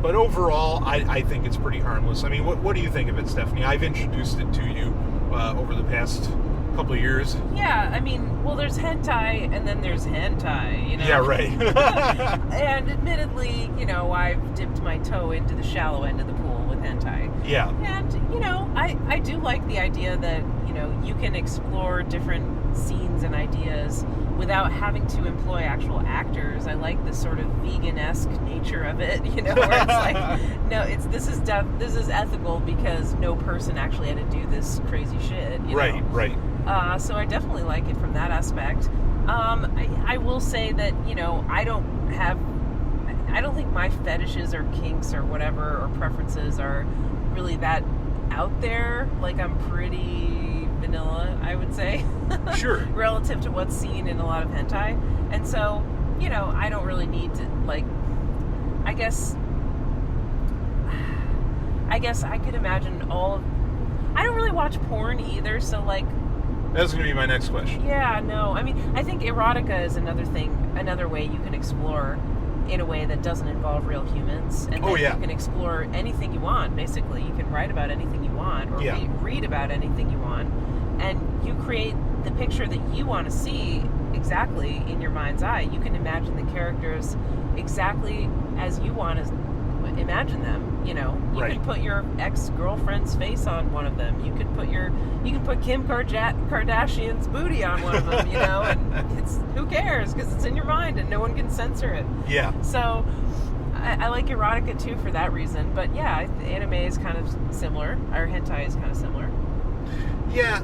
But overall, I think it's pretty harmless. I mean, what do you think of it, Stephanie? I've introduced it to you over the past couple of years. Yeah, I mean, well, there's hentai and then there's hentai, you know? Yeah, right. And admittedly, I've dipped my toe into the shallow end of the pool with hentai. Yeah. And, I do like the idea that, you can explore different scenes and ideas without having to employ actual actors. I like the sort of vegan-esque nature of it, where it's like, no, this is ethical because no person actually had to do this crazy shit. Right. So I definitely like it from that aspect. I will say that, I don't think my fetishes or kinks or whatever or preferences are really that out there. Like, I'm pretty vanilla, I would say. Sure. Relative to what's seen in a lot of hentai. And so, I don't really need to, like, I guess I could imagine I don't really watch porn either, so, like... That's going to be my next question. Yeah, no. I mean, I think erotica is another way you can explore in a way that doesn't involve real humans. And then you can explore anything you want, basically. You can write about anything you want, or read about anything you want. And you create the picture that you want to see exactly in your mind's eye. You can imagine the characters exactly as you want to imagine them. You can put your ex-girlfriend's face on one of them. You can put Kim Kardashian's booty on one of them. And who cares, because it's in your mind and no one can censor it. Yeah. So I like erotica too for that reason. But yeah, anime is kind of similar. Or hentai is kind of similar. Yeah.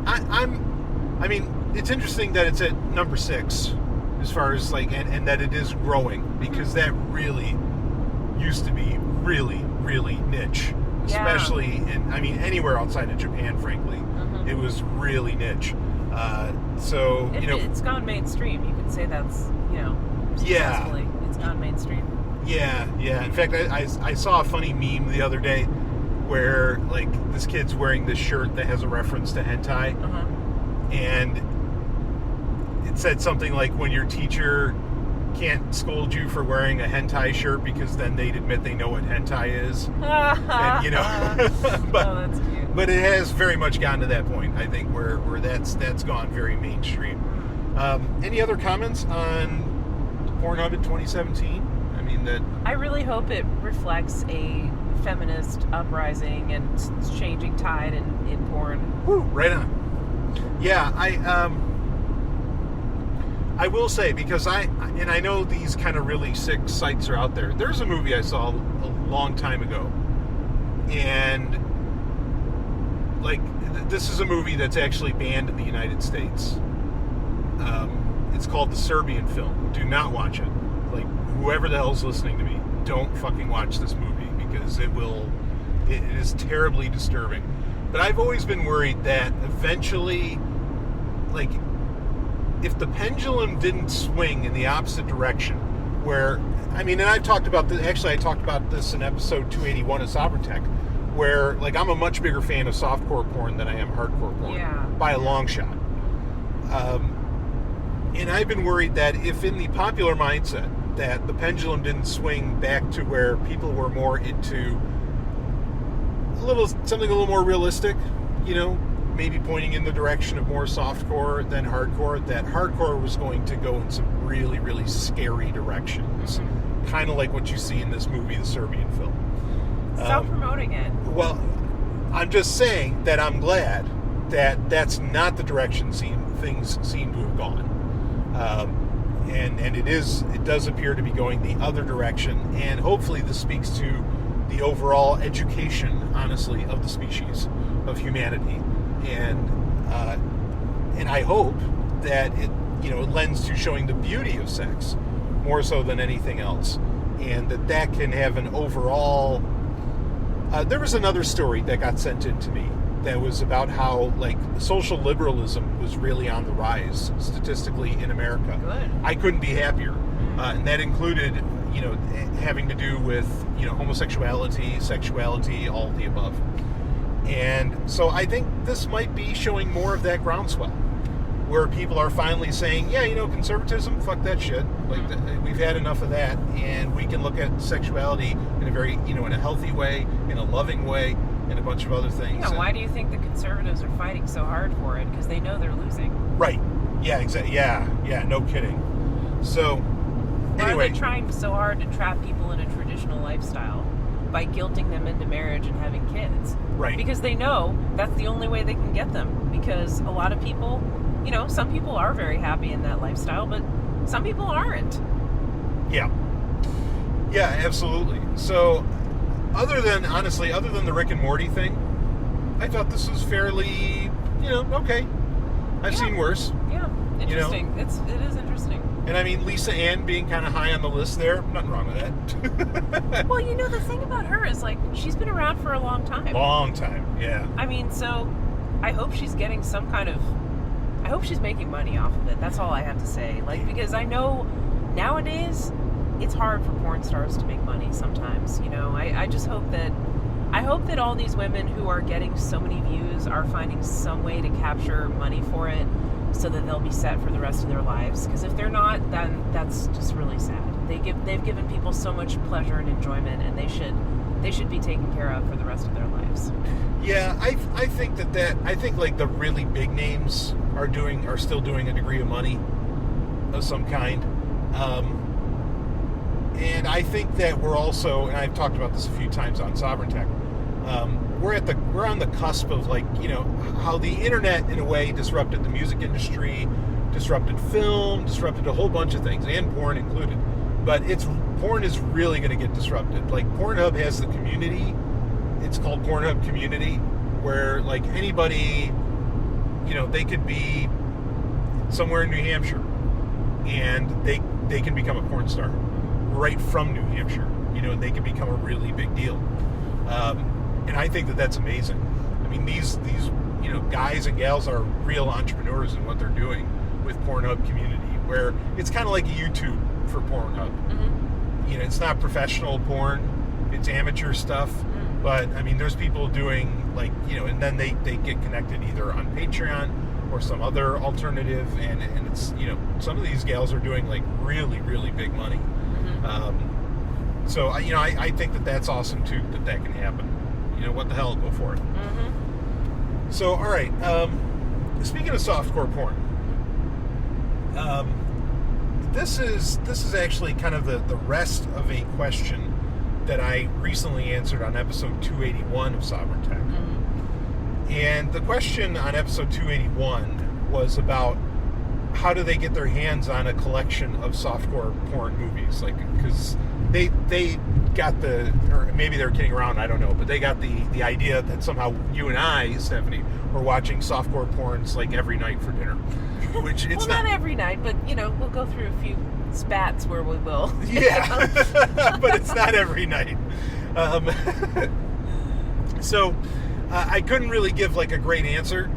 I mean, it's interesting that it's at number 6 as far as like, and that it is growing, because that really used to be really, really niche, especially anywhere outside of Japan, frankly. It was really niche. So, it's gone mainstream. You could say that's, successfully. It's gone mainstream. Yeah. In fact, I saw a funny meme the other day where, like, this kid's wearing this shirt that has a reference to hentai. And it said something like, when your teacher can't scold you for wearing a hentai shirt because then they'd admit they know what hentai is. And, but, that's cute. But it has very much gotten to that point, I think, where that's gone very mainstream. Any other comments on Pornhub in 2017? I mean, I really hope it reflects a feminist uprising and changing tide in porn. Woo, right on. Yeah, I will say, because I know these kind of really sick sites are out there. There's a movie I saw a long time ago, and like, this is a movie that's actually banned in the United States. It's called The Serbian Film. Do not watch it. Like, whoever the hell's listening to me, don't fucking watch this movie, because it is terribly disturbing. But I've always been worried that eventually, like, if the pendulum didn't swing in the opposite direction, where, I mean, and I've talked about this, actually I talked about this in episode 281 of Sovryn Tech, where, like, I'm a much bigger fan of softcore porn than I am hardcore porn, by a long shot. And I've been worried that if in the popular mindset that the pendulum didn't swing back to where people were more into something a little more realistic, maybe pointing in the direction of more softcore than hardcore, that hardcore was going to go in some really, really scary directions. Kind of like what you see in this movie, The Serbian Film. Stop promoting it. Well, I'm just saying that I'm glad that that's not the direction things seem to have gone. And it does appear to be going the other direction, and hopefully this speaks to the overall education, honestly, of the species, of humanity. And I hope that it lends to showing the beauty of sex more so than anything else, and that can have an overall. There was another story that got sent in to me that was about how, like, social liberalism was really on the rise statistically in America. Good. I couldn't be happier, and that included having to do with homosexuality, sexuality, all of the above. And so I think this might be showing more of that groundswell, where people are finally saying, yeah, conservatism, fuck that shit. Like, we've had enough of that, and we can look at sexuality in a very, in a healthy way, in a loving way, and a bunch of other things. Yeah, why do you think the conservatives are fighting so hard for it? Because they know they're losing. Right. Yeah, exactly. Yeah, no kidding. So, Why anyway. are they trying so hard to trap people in a traditional lifestyle by guilting them into marriage and having kids? Right. Because they know that's the only way they can get them. Because a lot of people, some people are very happy in that lifestyle, but some people aren't. Yeah. Yeah, absolutely. So, other than the Rick and Morty thing, I thought this was fairly, okay. I've seen worse. Yeah, interesting. It is interesting. And I mean, Lisa Ann being kind of high on the list there, nothing wrong with that. Well, the thing about her is, she's been around for a long time. Long time, yeah. I mean, so I hope she's getting I hope she's making money off of it. That's all I have to say. Because I know nowadays it's hard for porn stars to make money sometimes. I just hope that all these women who are getting so many views are finding some way to capture money for it so that they'll be set for the rest of their lives. Because if they're not, then that's just really sad. They've given people so much pleasure and enjoyment, and they should be taken care of for the rest of their lives. Yeah, I think the really big names are still doing a degree of money of some kind. And I think that we're also, and I've talked about this a few times on Sovryn Tech, we're on the cusp of how the internet in a way disrupted the music industry, disrupted film, disrupted a whole bunch of things, and porn included. But porn is really going to get disrupted. Like, Pornhub has the community. It's called Pornhub Community, where anybody, they could be somewhere in New Hampshire, and they can become a porn star right from New Hampshire, and they can become a really big deal. And I think that that's amazing. I mean, these guys and gals are real entrepreneurs in what they're doing with Pornhub Community, where it's kind of like a YouTube for Pornhub. Mm-hmm. It's not professional porn, it's amateur stuff. Mm-hmm. But I mean, there's people doing and then they get connected either on Patreon or some other alternative, and it's some of these gals are doing really, really big money. Mm-hmm. So I think that that's awesome too, that can happen. What the hell, go for it. Mm-hmm. So, all right. Speaking of softcore porn, this is actually kind of the rest of a question that I recently answered on episode 281 of Sovryn Tech. Mm-hmm. And the question on episode 281 was about how do they get their hands on a collection of softcore porn movies? Because they got or maybe they're kidding around, I don't know, but they got the idea that somehow you and I, Stephanie, were watching softcore porns every night for dinner. Which it's not every night, but we'll go through a few spats where we will. Yeah, but it's not every night. So I couldn't really give a great answer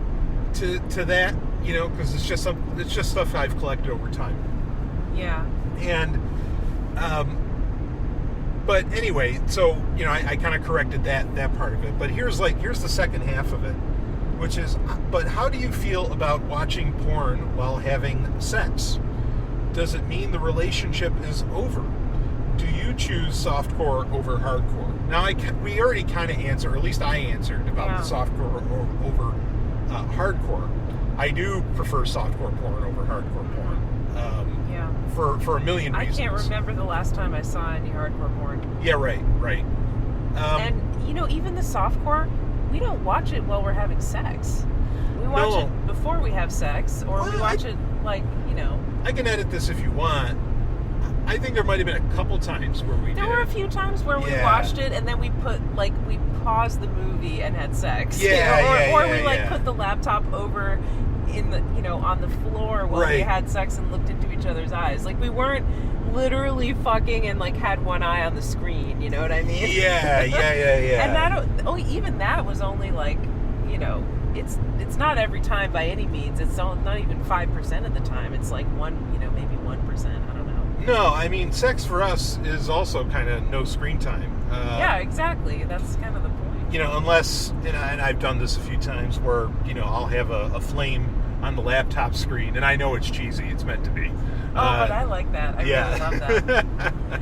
to that, because it's just stuff I've collected over time. Yeah. And but anyway, so I kind of corrected that part of it. But here's the second half of it, which is, but how do you feel about watching porn while having sex? Does it mean the relationship is over? Do you choose softcore over hardcore? Now, we already kind of answered, or at least I answered, about the softcore over hardcore. I do prefer softcore porn over hardcore porn. For a million reasons. I can't remember the last time I saw any hardcore porn. Yeah, right. And, even the softcore, we don't watch it while we're having sex. We watch it before we have sex, or we watch it I can edit this if you want. I think there might have been a couple times where we did. There were a few times where we watched it and then we we paused the movie and had sex. Or we put the laptop over in the on the floor while we had sex and looked into each other's eyes. We weren't literally fucking and had one eye on the screen, you know what I mean? Yeah. And that even that was only it's not every time by any means. It's not even 5% of the time. It's maybe 1%. I don't know. No, I mean, sex for us is also kind of no screen time. Yeah, exactly. That's kind of the point. unless, and I've done this a few times where, I'll have a flame on the laptop screen, and I know it's cheesy. It's meant to be. But I like that. I really love that.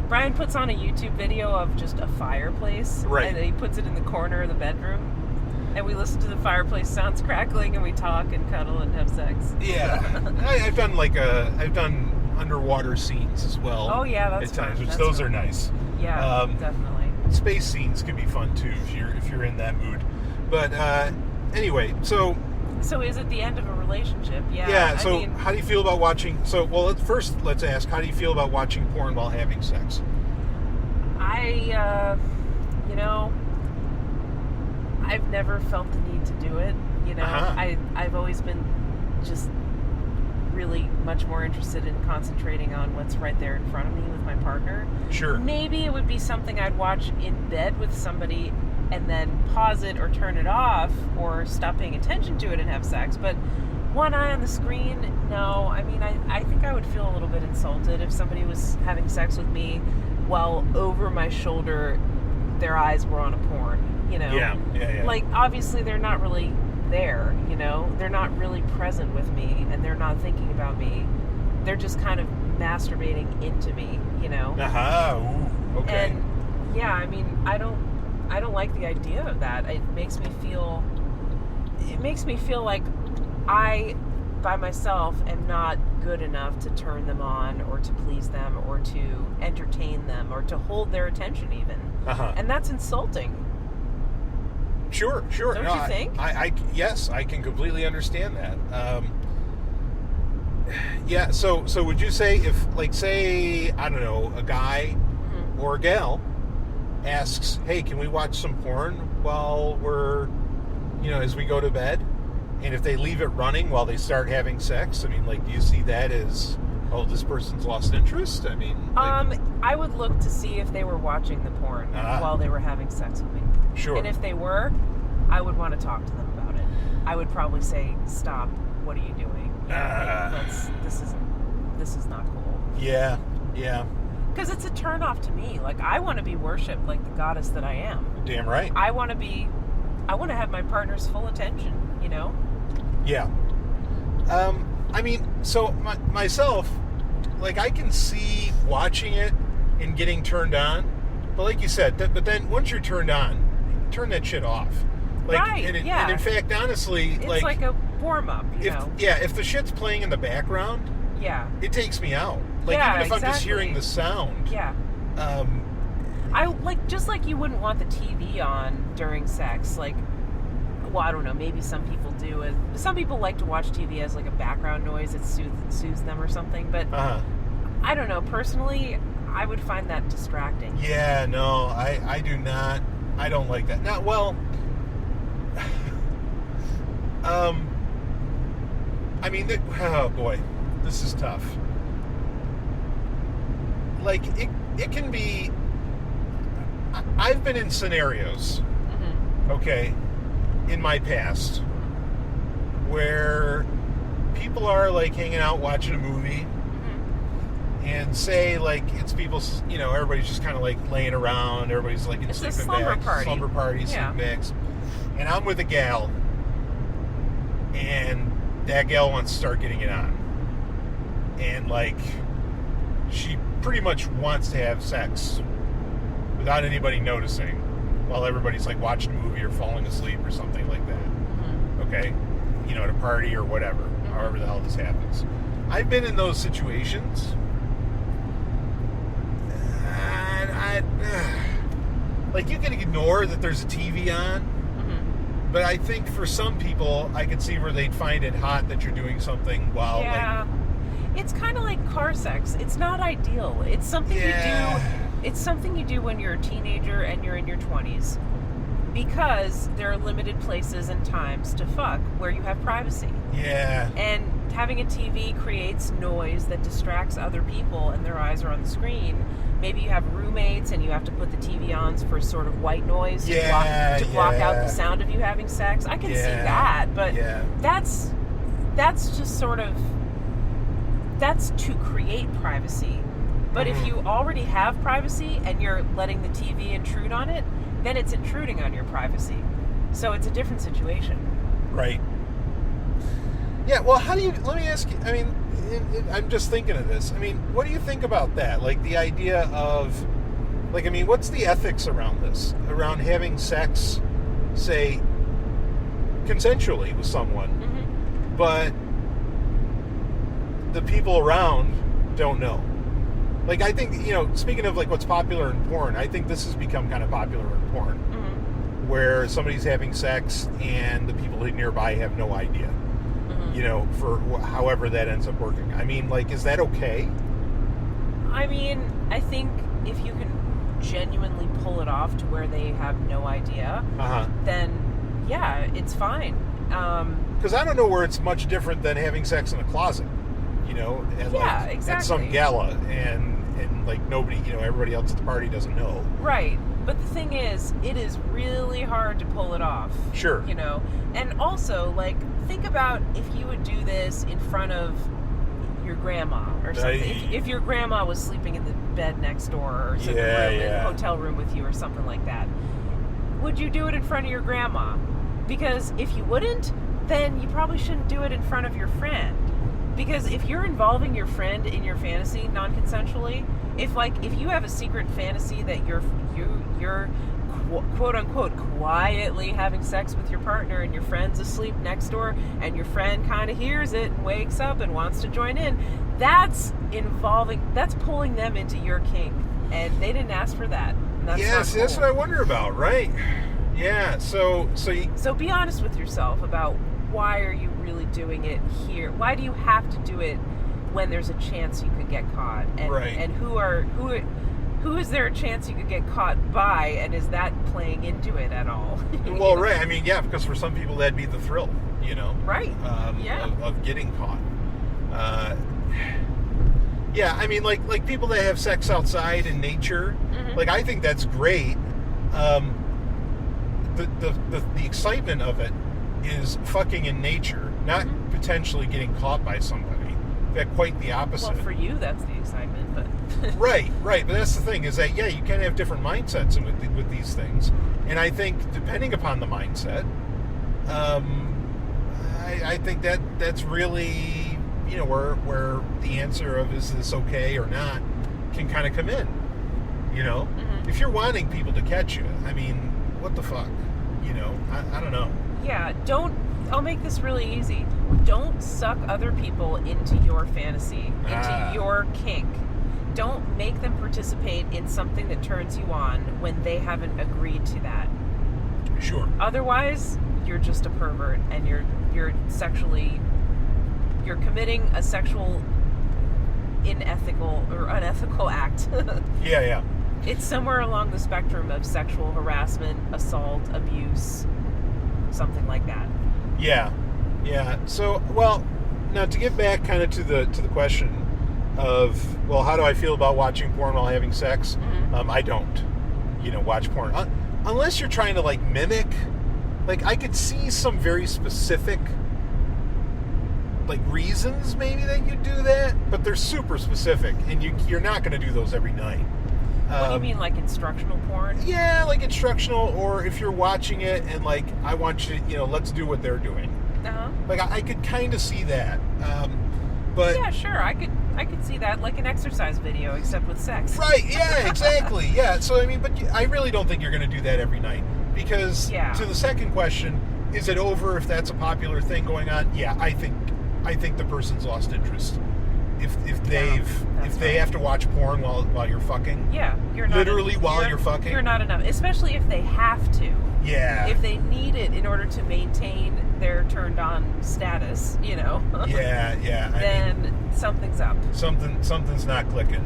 Brian puts on a YouTube video of just a fireplace, right? And he puts it in the corner of the bedroom, and we listen to the fireplace sounds crackling, and we talk and cuddle and have sex. Yeah, I've done underwater scenes as well. Oh yeah, that's at times, fun. which those are nice. Yeah, definitely. Space scenes can be fun too if you're in that mood. But anyway, so is it the end of a relationship? Yeah. Yeah. So how do you feel about watching? So first let's ask, how do you feel about watching porn while having sex? I've never felt the need to do it. I've always been just really much more interested in concentrating on what's right there in front of me with my partner. Sure. Maybe it would be something I'd watch in bed with somebody and then pause it or turn it off or stop paying attention to it and have sex. But one eye on the screen, no. I mean, I think I would feel a little bit insulted if somebody was having sex with me while over my shoulder their eyes were on a porn, Yeah. Like, obviously they're not really there, they're not really present with me, and they're not thinking about me. They're just kind of masturbating into me, Ooh, okay. And yeah, I mean, I don't like the idea of that. It makes me feel like I by myself am not good enough to turn them on or to please them or to entertain them or to hold their attention even. And that's insulting. Sure. Don't you think? Yes, I can completely understand that. Yeah, so would you say if, like, say, I don't know, a guy or a gal asks, hey, can we watch some porn while we're, as we go to bed? And if they leave it running while they start having sex, I mean, like, do you see that as, oh, this person's lost interest? I mean, I would look to see if they were watching the porn while they were having sex with me. Sure. And if they were, I would want to talk to them about it. I would probably say, stop, what are you doing? This is not cool. Yeah. Because it's a turn off to me. Like, I want to be worshipped like the goddess that I am. Damn right. I want to have my partner's full attention, Yeah. I mean, so myself, like, I can see watching it and getting turned on, but like you said, but then once you're turned on, turn that shit off. Like, right, and in fact, honestly, it's like a warm-up, if the shit's playing in the background, it takes me out. Like, even if I'm just hearing the sound. Yeah. Just like you wouldn't want the TV on during sex, like, well, I don't know, maybe some people do it. Some people like to watch TV as like a background noise. It soothes them or something, but I don't know. Personally, I would find that distracting. Yeah, no, I do not. I don't like that. Now, well, I mean, oh boy, this is tough. Like, it can be, I've been in scenarios, okay, in my past, where people are, like, hanging out watching a movie, and say, like, it's people, everybody's just kind of, like, laying around, everybody's, like, in sleeping bags, slumber party, sleeping bags, and I'm with a gal, and that gal wants to start getting it on, and, like, she pretty much wants to have sex without anybody noticing while everybody's, like, watching a movie or falling asleep or something like that. Okay? At a party or whatever, however the hell this happens. I've been in those situations, and like, you can ignore that there's a TV on, but I think for some people, I could see where they'd find it hot that you're doing something while, like... It's kind of like car sex. It's not ideal. It's something you do. It's something you do when you're a teenager and you're in your 20s, because there are limited places and times to fuck where you have privacy. Yeah. And having a TV creates noise that distracts other people, and their eyes are on the screen. Maybe you have roommates and you have to put the TV on for sort of white noise to block out the sound of you having sex. I can see that, but that's just sort of, that's to create privacy. But if you already have privacy and you're letting the TV intrude on it, then it's intruding on your privacy. So it's a different situation. Right. Yeah, well, how do you, let me ask you, I mean, I'm just thinking of this. I mean, what do you think about that? Like the idea of, like, I mean, what's the ethics around this? Around having sex, say, consensually with someone, but the people around don't know. Like, I think, you know, speaking of, like, what's popular in porn, I think this has become kind of popular in porn, where somebody's having sex and the people nearby have no idea, you know, for however that ends up working. I mean, like, is that okay? I mean, I think if you can genuinely pull it off to where they have no idea, then, yeah, it's fine. Because I don't know where it's much different than having sex in a closet, you know, at, at some gala, and like nobody, you know, everybody else at the party doesn't know. Right. But the thing is, it is really hard to pull it off. Sure. You know, and also, like, think about if you would do this in front of your grandma or something. If your grandma was sleeping in the bed next door or in the hotel room with you or something like that, would you do it in front of your grandma? Because if you wouldn't, then you probably shouldn't do it in front of your friend. Because if you're involving your friend in your fantasy non-consensually, if you have a secret fantasy that you're quote unquote quietly having sex with your partner and your friend's asleep next door and your friend kind of hears it and wakes up and wants to join in, that's pulling them into your kink, and they didn't ask for that. And that's yes, that's what I wonder about, right? Yeah, so be honest with yourself about why are you really doing it here? Why do you have to do it when there's a chance you could get caught? And, and who is there a chance you could get caught by, and is that playing into it at all? Well, right. I mean, yeah, because for some people that'd be the thrill, you know? Right. Of getting caught. Yeah, I mean, like people that have sex outside in nature, like, I think that's great. The excitement of it is fucking in nature, not potentially getting caught by somebody. In fact, quite the opposite. Well, for you, that's the excitement, but... Right. But that's the thing, is that, yeah, you can have different mindsets with these things. And I think, depending upon the mindset, I think that's really, you know, where the answer of is this okay or not can kind of come in, you know? If you're wanting people to catch you, I mean, what the fuck? You know, I don't know. Yeah, I'll make this really easy. Don't suck other people into your fantasy, into your kink. Don't make them participate in something that turns you on when they haven't agreed to that. Sure. Otherwise, you're just a pervert, and you're committing a sexual unethical act. Yeah. It's somewhere along the spectrum of sexual harassment, assault, abuse, something like that. Yeah. So, well, now to get back kind of to the question of, well, how do I feel about watching porn while having sex? I don't, you know, watch porn unless you're trying to, like, mimic. Like, I could see some very specific, like, reasons maybe that you do that, but they're super specific, and you're not going to do those every night. What do you mean, like instructional porn? Yeah, like instructional, or if you're watching it and, like, I want you to, you know, let's do what they're doing. Like, I could kind of see that. But yeah, sure, I could see that, like an exercise video, except with sex. Right, yeah, exactly. Yeah, so, I mean, but I really don't think you're going to do that every night. Because, to the second question, is it over if that's a popular thing going on? Yeah, I think the person's lost interest. If they have to watch porn while you're fucking, you're not literally while you're fucking, you're not enough. Especially if they have to. Yeah. If they need it in order to maintain their turned on status, you know. Yeah. Then something's up. Something's not clicking.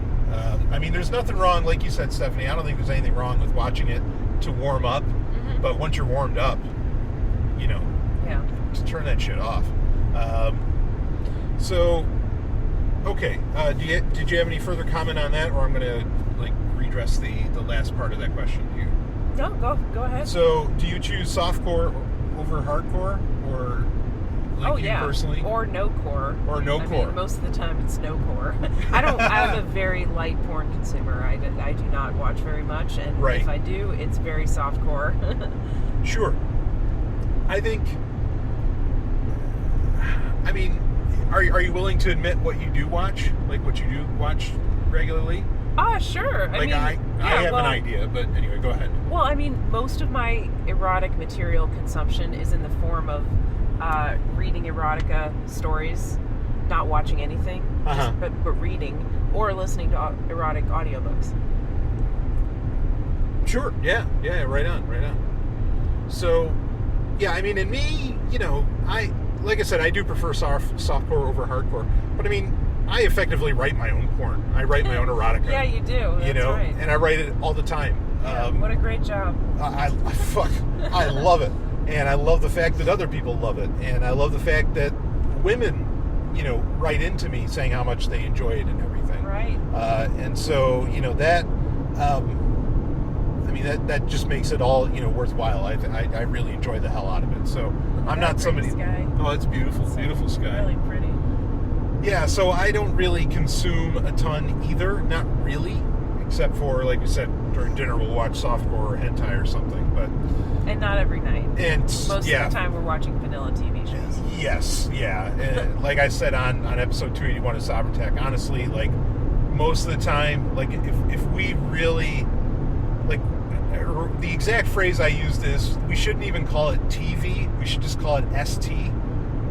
I mean, there's nothing wrong, like you said, Stephanie. I don't think there's anything wrong with watching it to warm up. But once you're warmed up, you know, just turn that shit off. So. Okay, did you have any further comment on that, or I'm going to, like, redress the last part of that question? No, go ahead. So, do you choose softcore over hardcore, or like oh you yeah, personally? Or no core. Or no I core. mean, most of the time it's no core. I'm a very light porn consumer. I do not watch very much, and Right. if I do, it's very soft core. Sure. I think. I mean, are you willing to admit what you do watch? Like what you do watch regularly? Sure. Like I have an idea, but anyway, go ahead. Well, I mean, most of my erotic material consumption is in the form of reading erotica stories, not watching anything, but reading, or listening to erotic audiobooks. Sure. Yeah. Right on. So, yeah. I mean, in me, like I said, I do prefer softcore over hardcore. But I mean, I effectively write my own porn. I write my own erotica. Yeah, you do. That's right. And I write it all the time. Yeah, what a great job. I love it. And I love the fact that other people love it. And I love the fact that women, write into me saying how much they enjoy it and everything. Right. And so, that, that just makes it all, worthwhile. I really enjoy the hell out of it. So I'm not somebody. Sky. Oh, it's beautiful, beautiful sky. Really pretty. Yeah, so I don't really consume a ton either. Not really, except for, like we said, during dinner we'll watch softcore or hentai or something. But and not every night. And most of the time we're watching vanilla TV shows. Yes, yeah. And like I said on episode 281 of Sovryn Tech, honestly, like most of the time, like if we really like. The exact phrase I used is, we shouldn't even call it TV. We should just call it ST,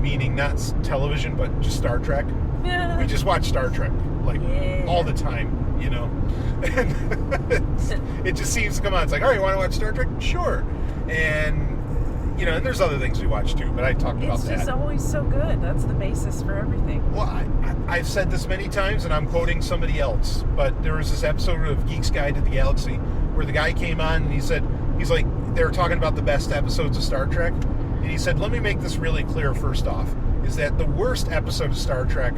meaning not television, but just Star Trek. Yeah. We just watch Star Trek, all the time, And it just seems to come on. It's like, all right, you want to watch Star Trek? Sure. And, and there's other things we watch too, but I talked about that. It's just always so good. That's the basis for everything. Well, I've said this many times, and I'm quoting somebody else, but there was this episode of Geek's Guide to the Galaxy where the guy came on and he's like, they were talking about the best episodes of Star Trek, and he said, let me make this really clear first off, is that the worst episode of Star Trek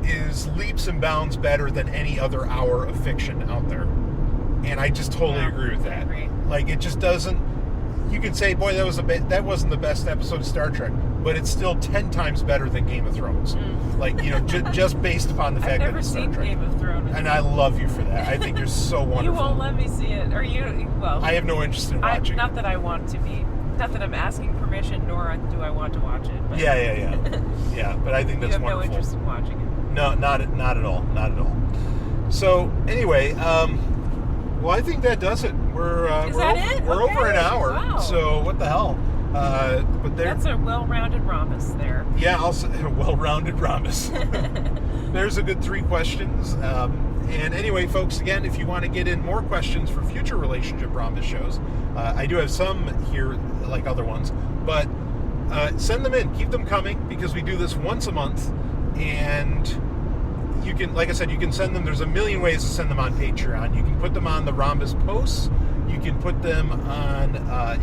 is leaps and bounds better than any other hour of fiction out there. And I just totally agree with that. Like, it just doesn't, you can say, boy, that wasn't the best episode of Star Trek, but it's still 10 times better than Game of Thrones. Like, just based upon the fact that it's Star Trek. I've never seen Game of Thrones. And I love you for that. I think you're so wonderful. You won't let me see it. Or I have no interest in watching not that I want to be. Not that I'm asking permission, nor do I want to watch it. But Yeah. Yeah, but I think that's wonderful. You have no interest in watching it. No, not at all. Not at all. So, anyway, well, I think that does it. We're over an hour. Wow. So, what the hell? But that's a well-rounded rhombus there. Yeah, I'll say a well-rounded rhombus. There's a good 3 questions. And anyway, folks, again, if you want to get in more questions for future Relationship Rhombus shows, I do have some here, like other ones, but send them in. Keep them coming, because we do this once a month, and you can, like I said, you can send them. There's a million ways to send them on Patreon. You can put them on the Rhombus posts. You can put them on,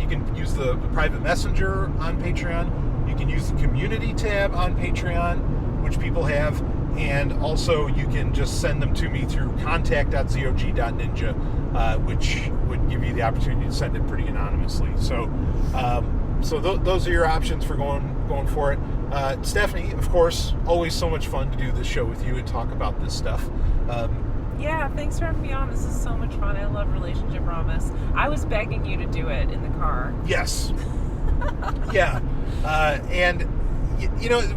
you can use the private messenger on Patreon. You can use the community tab on Patreon, which people have. And also, you can just send them to me through contact.zog.ninja, which would give you the opportunity to send it pretty anonymously. So, those are your options for going for it. Stephanie, of course, always so much fun to do this show with you and talk about this stuff. Yeah, thanks for having me on. This is so much fun. I love Relationship Rhombus. I was begging you to do it in the car. Yes. Yeah. And,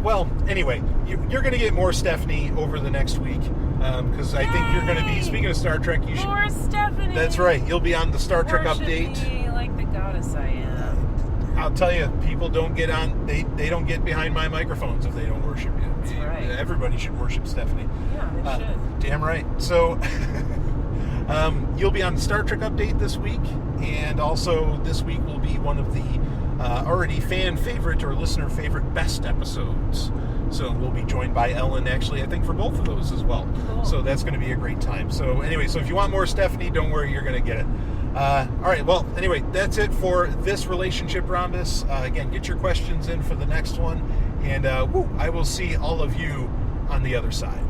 well, anyway, you're going to get more Stephanie over the next week, because I think you're going to be, speaking of Star Trek, you should... More Stephanie! That's right. You'll be on the Star Trek update. Me like the goddess I am. I'll tell you, people don't get on, they don't get behind my microphones if they don't worship you. That's right. Everybody should worship Stephanie. Yeah, they should. Damn right. So, you'll be on the Star Trek update this week, and also this week will be one of the already fan favorite or listener favorite best episodes. So we'll be joined by Ellen, actually, I think, for both of those as well. Cool. So that's going to be a great time. So anyway, so if you want more Stephanie, don't worry, you're going to get it. All right, well, anyway, that's it for this Relationship Rhombus. Again, get your questions in for the next one, and I will see all of you on the other side.